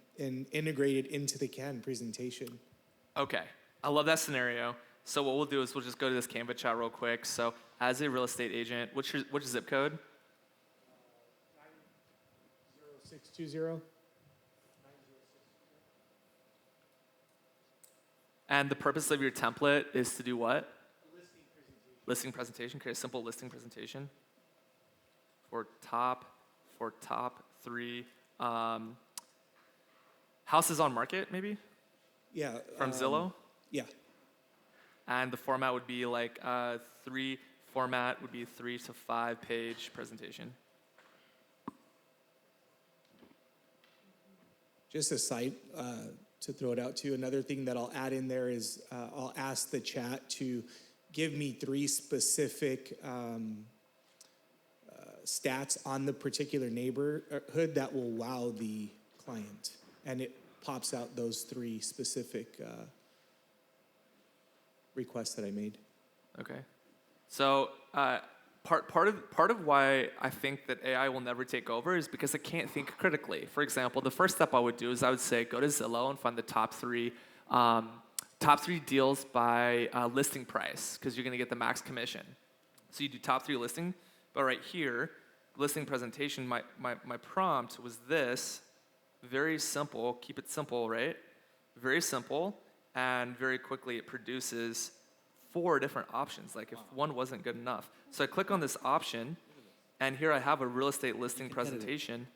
[SPEAKER 7] integrate it into the canned presentation?
[SPEAKER 1] Okay. I love that scenario. So what we'll do is we'll just go to this Canva chat real quick. So as a real estate agent, what's your zip code?
[SPEAKER 7] 0620.
[SPEAKER 1] And the purpose of your template is to do what? Listing presentation. Create a simple listing presentation for top 3 houses on market, maybe
[SPEAKER 7] Yeah.
[SPEAKER 1] from Zillow.
[SPEAKER 7] Yeah.
[SPEAKER 1] And the format would be like 3 to 5 page presentation.
[SPEAKER 7] Just a site to throw it out to. Another thing that I'll add in there is I'll ask the chat to give me 3 specific stats on the particular neighborhood that will wow the client. And it pops out those 3 specific requests that I made.
[SPEAKER 1] Okay. So part of why I think that AI will never take over is because it can't think critically. For example, the first step I would do is I would say go to Zillow and find the top three deals by listing price, because you're going to get the max commission. So you do top 3 listing, but right here, listing presentation, my prompt was this, very simple, keep it simple, right? Very simple, and very quickly it produces 4 different options, like if one wasn't good enough. So I click on this option, and here I have a real estate listing presentation.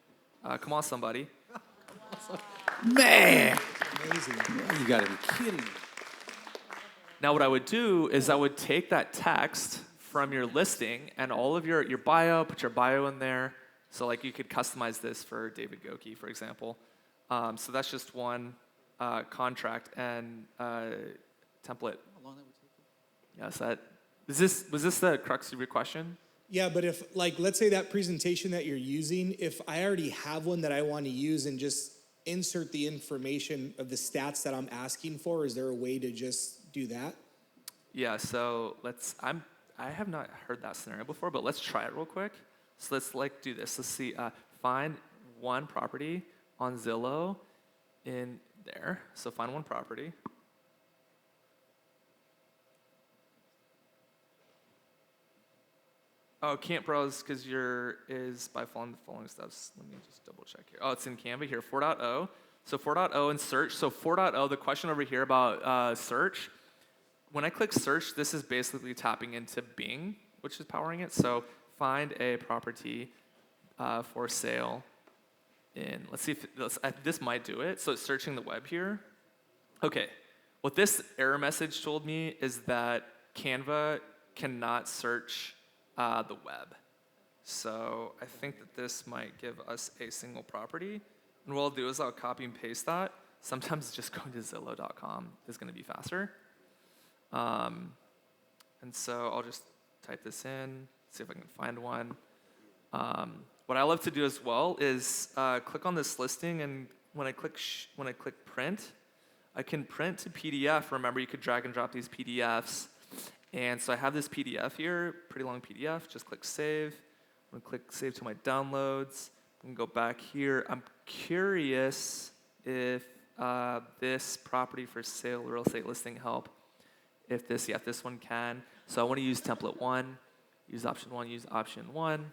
[SPEAKER 1] Come on, somebody.
[SPEAKER 2] Man,
[SPEAKER 7] Amazing.
[SPEAKER 2] you gotta be kidding me.
[SPEAKER 1] Now what I would do is I would take that text from your listing and all of your bio, put your bio in there. So like you could customize this for David Goki, for example. So that's just one contract and template.
[SPEAKER 2] How long that would take you?
[SPEAKER 1] Yes, was this the crux of your question?
[SPEAKER 7] Yeah, but if, like, let's say that presentation that you're using, if I already have one that I want to use and just insert the information of the stats that I'm asking for, is there a way to just do that?
[SPEAKER 1] Yeah, so I have not heard that scenario before, but let's try it real quick. So let's do this. Let's see, find one property on Zillow in there. So find one property. Oh, can't browse because is by following the following steps. Let me just double check here. Oh, it's in Canva here, 4.0. So 4.0 and search. So 4.0, the question over here about search. When I click search, this is basically tapping into Bing, which is powering it. So find a property for sale in, let's see if this might do it. So it's searching the web here. Okay, what this error message told me is that Canva cannot search the web. So I think that this might give us a single property. And what I'll do is I'll copy and paste that. Sometimes just going to Zillow.com is going to be faster. And so I'll just type this in, see if I can find one. What I love to do as well is click on this listing, and when I click print, I can print to PDF. Remember, you could drag and drop these PDFs. And so I have this PDF here, pretty long PDF. Just click save. I'm gonna click save to my downloads. I can go back here. I'm curious if this property for sale real estate listing help. If this one can. So I want to use template 1, use option 1,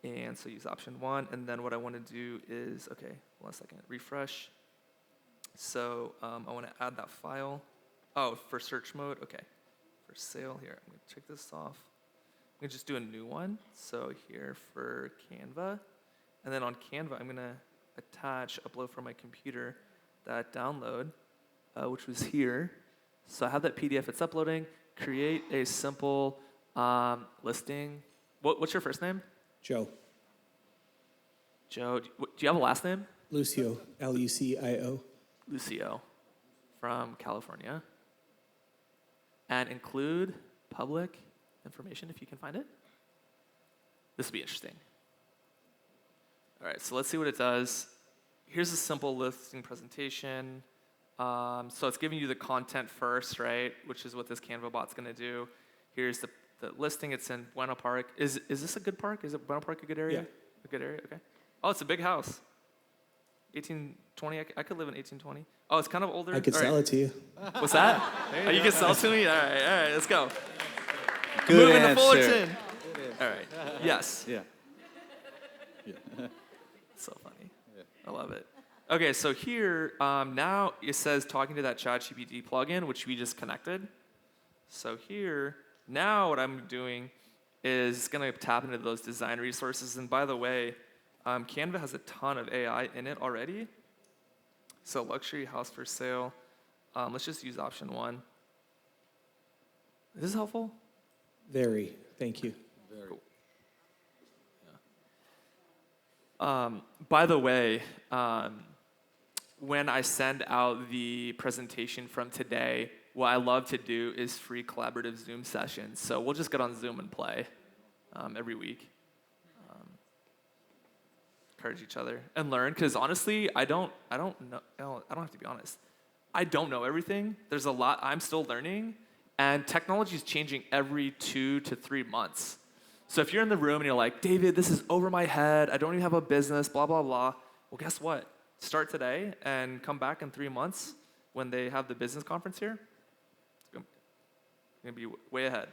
[SPEAKER 1] and so use option 1. And then what I want to do is, okay, 1 second, refresh. So I want to add that file. Oh, for search mode, okay. For sale here, I'm going to check this off. I'm going to just do a new one. So here for Canva. And then on Canva, I'm going to upload from my computer that download, which was here. So I have that PDF, it's uploading. Create a simple listing. What's your first name?
[SPEAKER 7] Joe.
[SPEAKER 1] Joe, do you have a last name?
[SPEAKER 7] Lucio, Lucio.
[SPEAKER 1] Lucio, from California. And include public information if you can find it. This will be interesting. All right, so let's see what it does. Here's a simple listing presentation. So it's giving you the content first, right? Which is what this Canva bot's gonna do. Here's the listing. It's in Buena Park. Is this a good park? Is it Buena Park a good area?
[SPEAKER 7] Yeah.
[SPEAKER 1] A good area, okay. Oh, it's a big house. 1820, I could live in 1820. Oh, it's kind of older.
[SPEAKER 7] I could
[SPEAKER 1] All
[SPEAKER 7] sell
[SPEAKER 1] right.
[SPEAKER 7] it to you.
[SPEAKER 1] What's that? Oh, you can sell to me? All right, let's go.
[SPEAKER 2] Good
[SPEAKER 1] Moving
[SPEAKER 2] answer.
[SPEAKER 1] to Fullerton. All right, yes.
[SPEAKER 2] Yeah.
[SPEAKER 1] So funny. I love it. Okay, so here, now it says talking to that ChatGPT plugin, which we just connected. So here, now what I'm doing is going to tap into those design resources. And by the way, Canva has a ton of AI in it already. So luxury house for sale. Let's just use option 1. Is this helpful?
[SPEAKER 7] Very. Thank you.
[SPEAKER 1] By the way, when I send out the presentation from today, what I love to do is free collaborative Zoom sessions. So we'll just get on Zoom and play every week. Encourage each other and learn, because honestly, I don't know. I don't have to be honest. I don't know everything. There's a lot I'm still learning, And technology is changing every 2 to 3 months. So if you're in the room and you're like, David, this is over my head. I don't even have a business, blah, blah, blah. Well, guess what? Start today and come back in 3 months when they have the business conference here. It's going to be way ahead.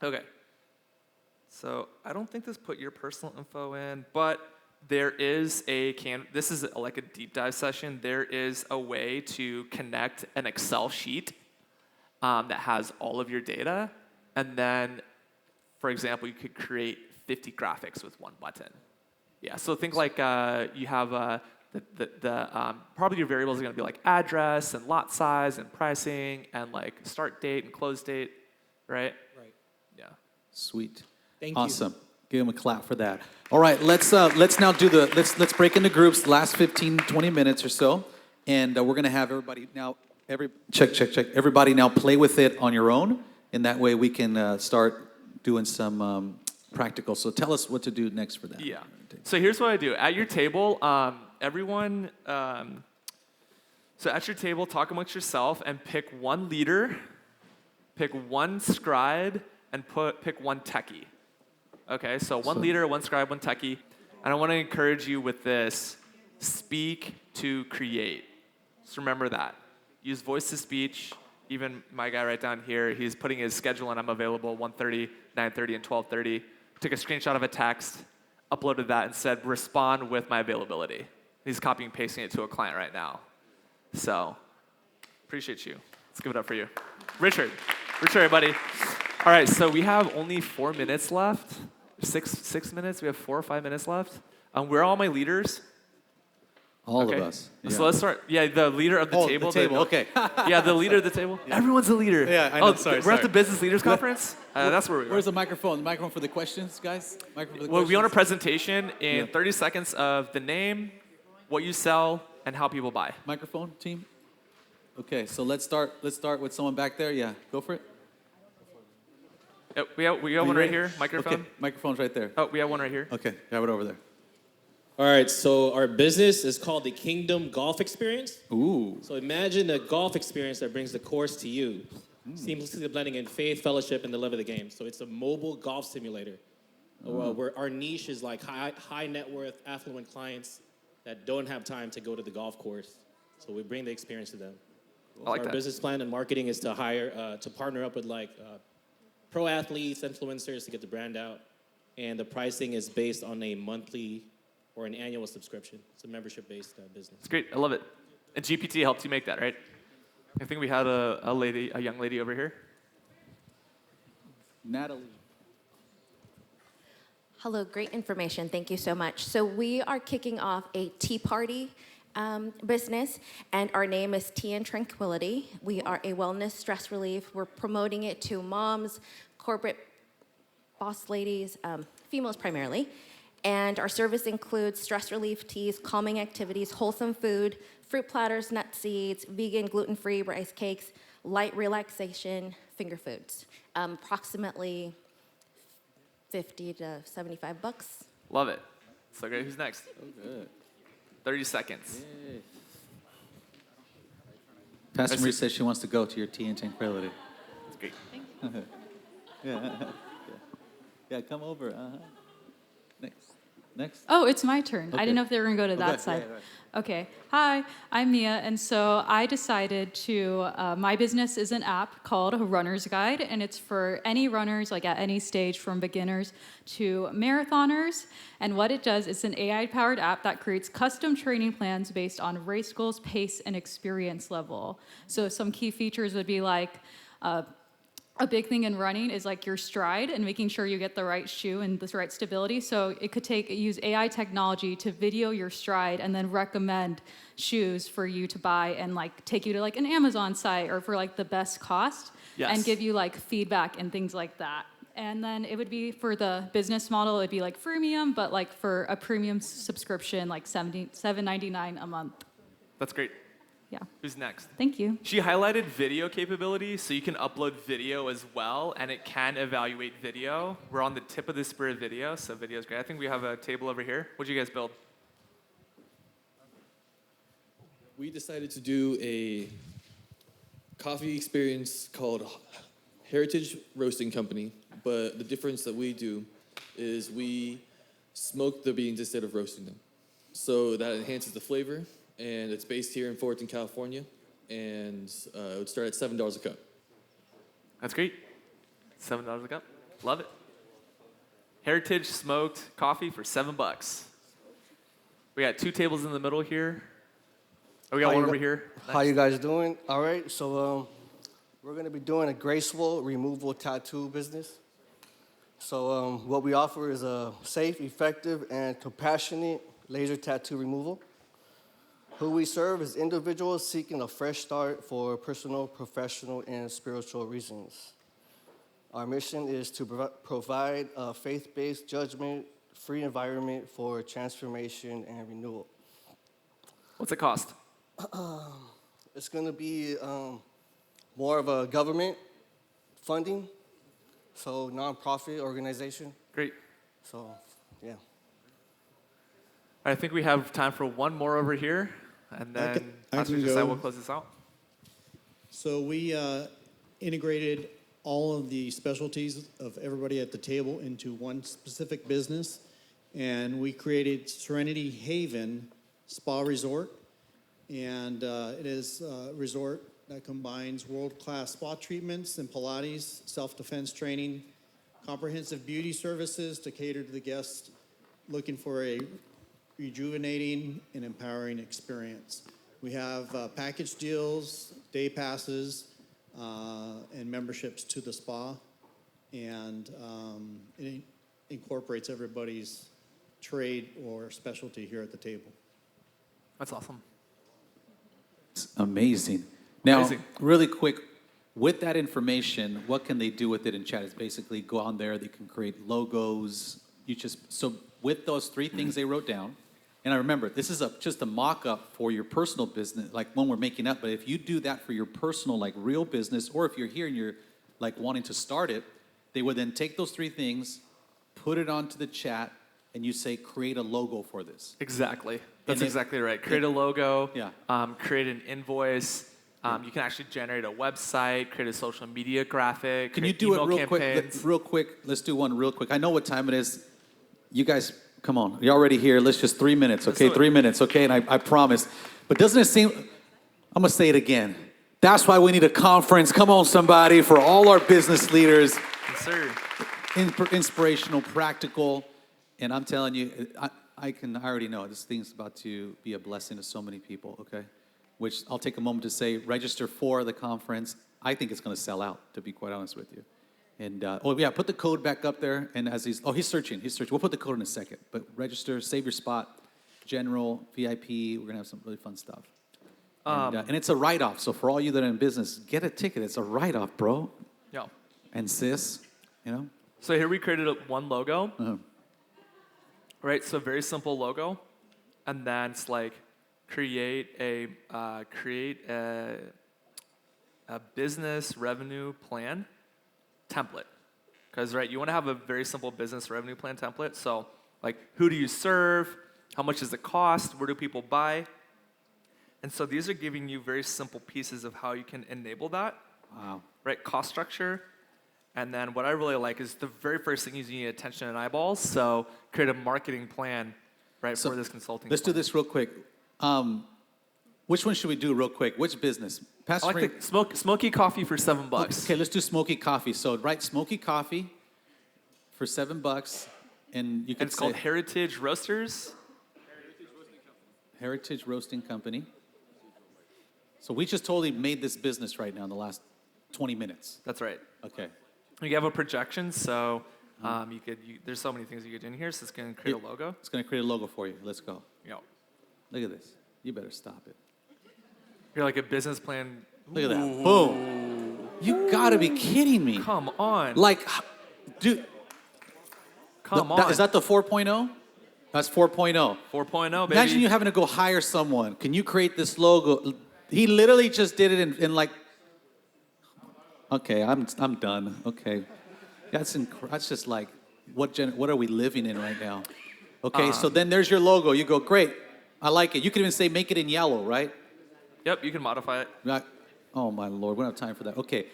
[SPEAKER 1] Okay. So I don't think this put your personal info in, but there is this is like a deep dive session. There is a way to connect an Excel sheet that has all of your data, and then, for example, you could create 50 graphics with one button. Yeah, so think like you have probably your variables are going to be like address and lot size and pricing and like start date and close date, right?
[SPEAKER 7] Right.
[SPEAKER 1] Yeah.
[SPEAKER 2] Sweet.
[SPEAKER 7] Thank you.
[SPEAKER 2] Awesome. Give him a clap for that. All right, let's now do let's break into groups, last 15, 20 minutes or so, and we're gonna have everybody now. Check. Everybody now play with it on your own, and that way we can start doing some practical. So tell us what to do next for that.
[SPEAKER 1] Yeah. So here's what I do. At your table, everyone, so at your table, talk amongst yourself and pick one leader, pick one scribe, and pick one techie. Okay, so one leader, one scribe, one techie. And I want to encourage you with this, speak to create. Just remember that. Use voice to speech. Even my guy right down here, he's putting his schedule and I'm available 1:30, 9:30, and 12:30. Took a screenshot of a text, uploaded that, and said, respond with my availability. He's copying and pasting it to a client right now. So, appreciate you. Let's give it up for you. Richard, everybody. All right, so we have only 4 minutes left. Six minutes, we have 4 or 5 minutes left. Where are all my leaders?
[SPEAKER 2] All
[SPEAKER 1] Okay.
[SPEAKER 2] of us.
[SPEAKER 1] So let's start. Yeah, the leader of the
[SPEAKER 2] Oh,
[SPEAKER 1] table.
[SPEAKER 2] the table, okay.
[SPEAKER 1] Yeah, the leader of the table. Everyone's a leader.
[SPEAKER 2] Yeah, I know,
[SPEAKER 1] Oh,
[SPEAKER 2] sorry,
[SPEAKER 1] we're at
[SPEAKER 2] sorry.
[SPEAKER 1] the Business Leaders Conference. That's where we are.
[SPEAKER 2] Where's the microphone? The microphone for the questions, guys? Microphone for the
[SPEAKER 1] Well, we want a
[SPEAKER 2] questions?
[SPEAKER 1] presentation in 30 seconds of the name, what you sell, and how people buy.
[SPEAKER 2] Microphone, team? Okay, so let's start with someone back there. Yeah, go for it.
[SPEAKER 1] We have
[SPEAKER 2] Are you
[SPEAKER 1] one right
[SPEAKER 2] ready?
[SPEAKER 1] here. Microphone.
[SPEAKER 2] Okay, microphone's right there.
[SPEAKER 1] Oh, we have one right here.
[SPEAKER 2] Okay, grab it over there.
[SPEAKER 8] All right, so our business is called the Kingdom Golf Experience.
[SPEAKER 2] Ooh.
[SPEAKER 8] So imagine a golf experience that brings the course to you, seamlessly blending in faith, fellowship, and the love of the game. So it's a mobile golf simulator. Where our niche is like high net worth, affluent clients that don't have time to go to the golf course. So we bring the experience to them.
[SPEAKER 1] I like
[SPEAKER 8] Our
[SPEAKER 1] that.
[SPEAKER 8] business plan and marketing is to to partner up with pro athletes, influencers to get the brand out. And the pricing is based on a monthly or an annual subscription. It's a membership-based business.
[SPEAKER 1] It's great. I love it. And GPT helped you make that, right? I think we had a young lady over here.
[SPEAKER 2] Natalie.
[SPEAKER 9] Hello, great information. Thank you so much. So we are kicking off a tea party business, and our name is Tea and Tranquility. We are a wellness stress relief. We're promoting it to moms, corporate boss ladies, females primarily. And our service includes stress relief teas, calming activities, wholesome food, fruit platters, nut seeds, vegan, gluten-free rice cakes, light relaxation, finger foods. Approximately 50 to 75 bucks.
[SPEAKER 1] Love it. So great. Who's next?
[SPEAKER 2] Oh, good.
[SPEAKER 1] 30 seconds.
[SPEAKER 2] Pastor
[SPEAKER 1] see.
[SPEAKER 2] Marie says she wants to go to your tea and tranquility.
[SPEAKER 1] That's great.
[SPEAKER 2] Yeah, come over. Next.
[SPEAKER 10] Oh, it's my turn. I
[SPEAKER 2] Okay.
[SPEAKER 10] didn't know if they were going to go to that
[SPEAKER 2] Okay,
[SPEAKER 10] side.
[SPEAKER 2] yeah, right.
[SPEAKER 10] Okay. Hi, I'm Mia, and so I decided to. My business is an app called Runner's Guide, and it's for any runners, like at any stage, from beginners to marathoners. And what it does is an AI-powered app that creates custom training plans based on race goals, pace, and experience level. So some key features would be like. A big thing in running is like your stride and making sure you get the right shoe and the right stability. So it could use AI technology to video your stride and then recommend shoes for you to buy and like take you to like an Amazon site or for like the best cost
[SPEAKER 1] Yes.
[SPEAKER 10] and give you like feedback and things like that. And then it would be for the business model, it'd be like freemium, but like for a premium subscription, like $7.99 a month.
[SPEAKER 1] That's great.
[SPEAKER 10] Yeah.
[SPEAKER 1] Who's next?
[SPEAKER 10] Thank you.
[SPEAKER 1] She highlighted video capability, so you can upload video as well, and it can evaluate video. We're on the tip of the spear of video, so video is great. I think we have a table over here. What'd you guys build?
[SPEAKER 11] We decided to do a
[SPEAKER 5] coffee experience called Heritage Roasting Company, but the difference that we do is we smoke the beans instead of roasting them. So that enhances the flavor, and it's based here in Fullerton, California, and it would start at $7 a cup.
[SPEAKER 1] That's great. $7 a cup. Love it. Heritage smoked coffee for $7. We got 2 tables in the middle here. Oh, we got one over here.
[SPEAKER 11] How you guys doing? All right, so we're gonna be doing a graceful removal tattoo business. So what we offer is a safe, effective, and compassionate laser tattoo removal. Who we serve is individuals seeking a fresh start for personal, professional, and spiritual reasons. Our mission is to provide a faith-based, judgment-free environment for transformation and renewal.
[SPEAKER 1] What's it cost?
[SPEAKER 11] It's going to be more of a government funding, so nonprofit organization.
[SPEAKER 1] Great.
[SPEAKER 11] So, yeah.
[SPEAKER 1] I think we have time for one more over here, and then as we decide, we'll close this out.
[SPEAKER 12] So we integrated all of the specialties of everybody at the table into one specific business, and we created Serenity Haven Spa Resort, and it is a resort that combines world-class spa treatments and Pilates, self-defense training, comprehensive beauty services to cater to the guests looking for a rejuvenating and empowering experience. We have package deals, day passes, and memberships to the spa, and it incorporates everybody's trade or specialty here at the table.
[SPEAKER 1] That's awesome.
[SPEAKER 2] It's amazing. Now,
[SPEAKER 1] Amazing.
[SPEAKER 2] really quick, with that information, what can they do with it in chat? It's basically go on there, they can create logos. So with those 3 things they wrote down, and I remember, this is just a mock-up for your personal business, like one we're making up, but if you do that for your personal, like real business, or if you're here and you're like wanting to start it, they would then take those 3 things, put it onto the chat, and you say, create a logo for this.
[SPEAKER 1] Exactly. That's
[SPEAKER 2] then-
[SPEAKER 1] exactly right. Create a logo.
[SPEAKER 2] Yeah.
[SPEAKER 1] Create an invoice. You can actually generate a website, create a social media graphic.
[SPEAKER 2] Can you
[SPEAKER 1] create
[SPEAKER 2] do it
[SPEAKER 1] email
[SPEAKER 2] real quick?
[SPEAKER 1] campaigns.
[SPEAKER 2] Real quick, let's do one real quick. I know what time it is. You guys, come on. You're already here. Let's just 3 minutes,
[SPEAKER 1] Let's
[SPEAKER 2] okay?
[SPEAKER 1] do it.
[SPEAKER 2] 3 minutes, okay? And I promise. But doesn't it seem, I'm going to say it again. That's why we need a conference. Come on, somebody, for all our business leaders.
[SPEAKER 1] Yes, sir.
[SPEAKER 2] Inspirational, practical. And I'm telling you, I already know this thing's about to be a blessing to so many people, okay? Which I'll take a moment to say, register for the conference. I think it's going to sell out, to be quite honest with you. And, put the code back up there. And as he's searching. We'll put the code in a second. But register, save your spot, general, VIP. We're going to have some really fun stuff. And it's a write-off. So for all you that are in business, get a ticket. It's a write-off, bro.
[SPEAKER 1] Yeah.
[SPEAKER 2] And sis, you know?
[SPEAKER 1] So here we created one logo.
[SPEAKER 2] Uh-huh.
[SPEAKER 1] Right, so very simple logo. And then it's like create a business revenue plan template. Because, right, you want to have a very simple business revenue plan template. So, like, who do you serve? How much does it cost? Where do people buy? And so these are giving you very simple pieces of how you can enable that.
[SPEAKER 2] Wow.
[SPEAKER 1] Right, cost structure. And then what I really like is the very first thing is you need attention and eyeballs. So create a marketing plan, right,
[SPEAKER 2] So
[SPEAKER 1] for this consulting.
[SPEAKER 2] Let's do this real quick. Which one should we do real quick? Which business?
[SPEAKER 1] I
[SPEAKER 2] Pastor
[SPEAKER 1] like the smoky coffee for $7.
[SPEAKER 2] Okay, let's do smoky coffee. So write smoky coffee for $7, and you can
[SPEAKER 1] And it's called Heritage Roasters.
[SPEAKER 2] Heritage Roasting Company. So we just totally made this business right now in the last 20 minutes.
[SPEAKER 1] That's right.
[SPEAKER 2] Okay.
[SPEAKER 1] You have a projection, so there's so many things you could do in here. So it's going to create a logo.
[SPEAKER 2] It's going to create a logo for you. Let's go.
[SPEAKER 1] Yeah.
[SPEAKER 2] Look at this. You better stop it.
[SPEAKER 1] You're like a business plan.
[SPEAKER 2] Look at that.
[SPEAKER 1] Ooh.
[SPEAKER 2] Boom. You got to be kidding me.
[SPEAKER 1] Come on.
[SPEAKER 2] Like, dude.
[SPEAKER 1] Come on.
[SPEAKER 2] Is that the 4.0? That's 4.0.
[SPEAKER 1] 4.0, baby.
[SPEAKER 2] Imagine you having to go hire someone. Can you create this logo? He literally just did it in like. Okay, I'm done. Okay, that's just like what are we living in right now? Okay, so then there's your logo. You go, great, I like it. You can even say make it in yellow, right?
[SPEAKER 1] Yep, you can modify it.
[SPEAKER 2] Right. Oh my Lord, we don't have time for that. Okay,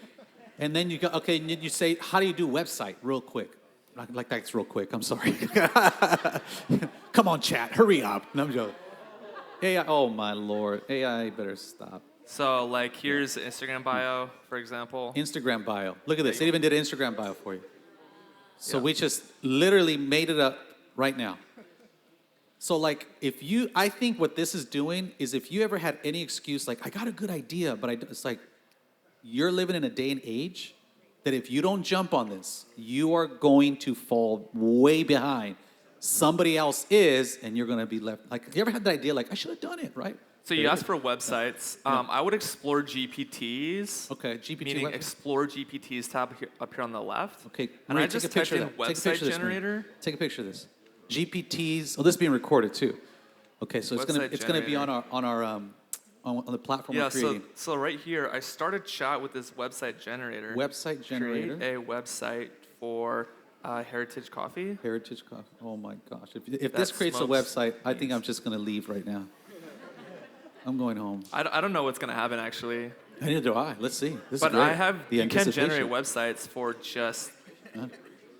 [SPEAKER 2] and then you go. Okay, and then you say, how do you do website? Real quick, like that's real quick. I'm sorry. Come on, chat, hurry up. No, I'm joking. AI. Oh my Lord, AI better stop.
[SPEAKER 1] So like here's Instagram bio, for example.
[SPEAKER 2] Instagram bio. Look at this. They even did an Instagram bio for you. So
[SPEAKER 1] Yeah.
[SPEAKER 2] we just literally made it up right now. So like I think what this is doing is if you ever had any excuse, like I got a good idea, but it's like you're living in a day and age that if you don't jump on this, you are going to fall way behind. Somebody else is, and you're going to be left. Like, you ever had the idea, like, I should have done it, right?
[SPEAKER 1] So you asked for websites. I would explore GPTs.
[SPEAKER 2] Okay, GPT
[SPEAKER 1] Meaning
[SPEAKER 2] website.
[SPEAKER 1] explore GPTs tab up here on the left.
[SPEAKER 2] Okay,
[SPEAKER 1] And
[SPEAKER 2] Marie,
[SPEAKER 1] I
[SPEAKER 2] take
[SPEAKER 1] just
[SPEAKER 2] a picture
[SPEAKER 1] typed
[SPEAKER 2] of
[SPEAKER 1] in
[SPEAKER 2] that. Take a picture
[SPEAKER 1] website
[SPEAKER 2] of this, Marie.
[SPEAKER 1] generator.
[SPEAKER 2] Take a picture of this. GPTs. Oh, this is being recorded too. Okay, so it's
[SPEAKER 1] Website
[SPEAKER 2] gonna be on
[SPEAKER 1] generator.
[SPEAKER 2] on the platform
[SPEAKER 1] Yeah,
[SPEAKER 2] we're creating.
[SPEAKER 1] so right here, I started chat with this website generator.
[SPEAKER 2] Website generator.
[SPEAKER 1] Create a website for Heritage Coffee.
[SPEAKER 2] Heritage Coffee. Oh my gosh! If
[SPEAKER 1] That
[SPEAKER 2] this creates a
[SPEAKER 1] smokes
[SPEAKER 2] website, I think I'm just gonna leave right now. I'm going home.
[SPEAKER 1] I don't know what's gonna happen actually.
[SPEAKER 2] Neither do I. Let's see. This
[SPEAKER 1] But
[SPEAKER 2] is great.
[SPEAKER 1] I have
[SPEAKER 2] The
[SPEAKER 1] you can generate
[SPEAKER 2] anticipation.
[SPEAKER 1] websites for just.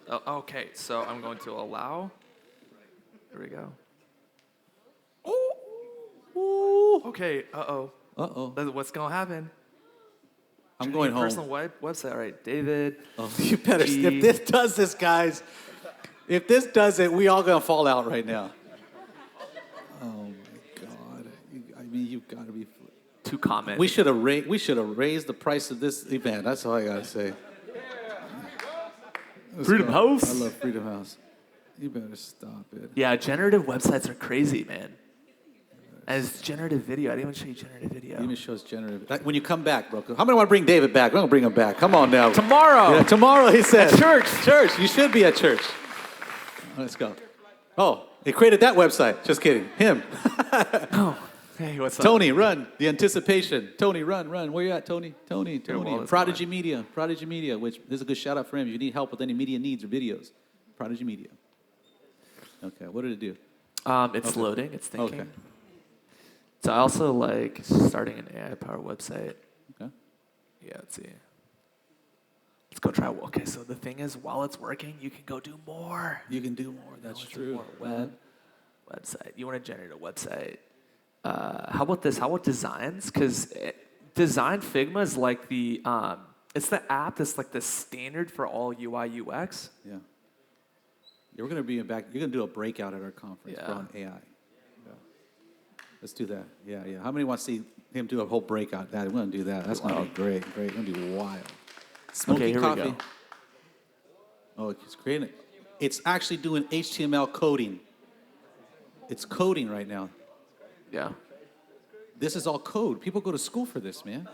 [SPEAKER 1] Oh, okay, so I'm going to allow. Here we go. Okay. Uh-oh. What's gonna happen?
[SPEAKER 2] I'm
[SPEAKER 1] Generate
[SPEAKER 2] going
[SPEAKER 1] a
[SPEAKER 2] home.
[SPEAKER 1] Personal website. All right, David.
[SPEAKER 2] Oh, you better.
[SPEAKER 1] G.
[SPEAKER 2] If this does this, guys, if this does it, we all gonna fall out right now. Oh my God! I mean, you've got to be.
[SPEAKER 1] To comment.
[SPEAKER 2] We should have raised the price of this event. That's all I gotta say. Let's
[SPEAKER 1] Freedom
[SPEAKER 2] go.
[SPEAKER 1] House.
[SPEAKER 2] I love Freedom House. You better stop it.
[SPEAKER 1] Yeah, generative websites are crazy, man. As generative video, I didn't even show you generative video.
[SPEAKER 2] Even shows generative. When you come back, bro. How many want to bring David back? We're gonna bring him back. Come on now.
[SPEAKER 1] Tomorrow.
[SPEAKER 2] Yeah, tomorrow. He said.
[SPEAKER 1] At church.
[SPEAKER 2] Church. You should be at church. Let's go. Oh, they created that website. Just kidding. Him.
[SPEAKER 1] Hey, what's up?
[SPEAKER 2] Tony, run. The anticipation. Tony, run. Where you at, Tony? Tony.
[SPEAKER 1] while it's
[SPEAKER 2] Prodigy Media. Prodigy Media, which is a good shout out for him. If you need help with any media needs or videos, Prodigy Media. Okay, what did it do?
[SPEAKER 1] It's
[SPEAKER 2] Okay.
[SPEAKER 1] loading. It's thinking.
[SPEAKER 2] Okay.
[SPEAKER 1] So I also like starting an AI-powered website.
[SPEAKER 2] Okay.
[SPEAKER 1] Yeah, let's see. Let's go try. Okay, so the thing is, while it's working, you can go do more.
[SPEAKER 2] You can do more. That's
[SPEAKER 1] Let's do
[SPEAKER 2] true.
[SPEAKER 1] more. Website. You want to generate a website? How about this? How about designs? Because Design Figma is like the it's the app that's like the standard for all UI UX.
[SPEAKER 2] Yeah. We're gonna be back. You're gonna do a breakout at our conference
[SPEAKER 1] Yeah.
[SPEAKER 2] on AI. Yeah. Let's do that. Yeah. How many want to see him do a whole breakout? That we're gonna do that. That's gonna be great. It's gonna be wild. Smoky
[SPEAKER 1] here we
[SPEAKER 2] coffee.
[SPEAKER 1] go.
[SPEAKER 2] Oh, it's creating it. It's actually doing HTML coding. It's coding right now.
[SPEAKER 1] Yeah.
[SPEAKER 2] This is all code. People go to school for this, man.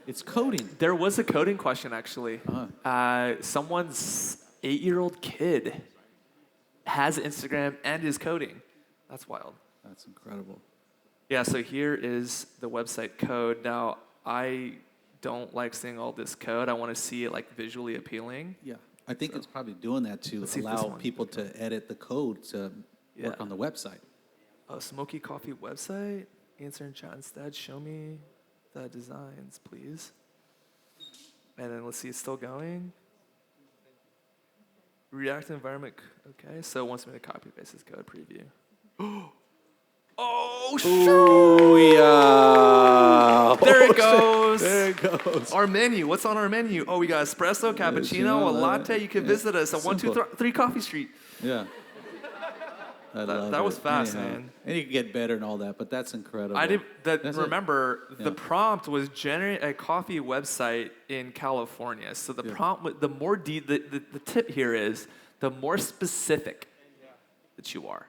[SPEAKER 2] It's coding.
[SPEAKER 1] There was a coding question actually.
[SPEAKER 2] Uh-huh.
[SPEAKER 1] Someone's 8-year-old kid has Instagram and is coding. That's wild.
[SPEAKER 2] That's incredible.
[SPEAKER 1] Yeah, so here is the website code. Now, I don't like seeing all this code. I want to see it like visually appealing.
[SPEAKER 2] Yeah. I think it's probably doing that to
[SPEAKER 1] Let's see if this
[SPEAKER 2] allow
[SPEAKER 1] one-
[SPEAKER 2] people to edit the code to work on the website.
[SPEAKER 1] A Smoky Coffee website. Answer in chat instead. Show me the designs, please. And then let's see, it's still going. React environment. Okay, so it wants me to copy paste this code preview. Oh,
[SPEAKER 2] Ooh, yeah.
[SPEAKER 1] There it goes.
[SPEAKER 2] There it goes.
[SPEAKER 1] Our menu. What's on our menu? Oh, we got espresso, cappuccino, a latte. You can visit us at 123 Coffee Street.
[SPEAKER 2] Yeah. I love
[SPEAKER 1] That was
[SPEAKER 2] it.
[SPEAKER 1] fast,
[SPEAKER 2] Anyhow.
[SPEAKER 1] man.
[SPEAKER 2] And you can get better and all that, but that's incredible.
[SPEAKER 1] I did that.
[SPEAKER 2] That's it.
[SPEAKER 1] Remember,
[SPEAKER 2] Yeah.
[SPEAKER 1] the prompt was generate a coffee website in California. So the prompt, the more the tip here is, the more specific that you are.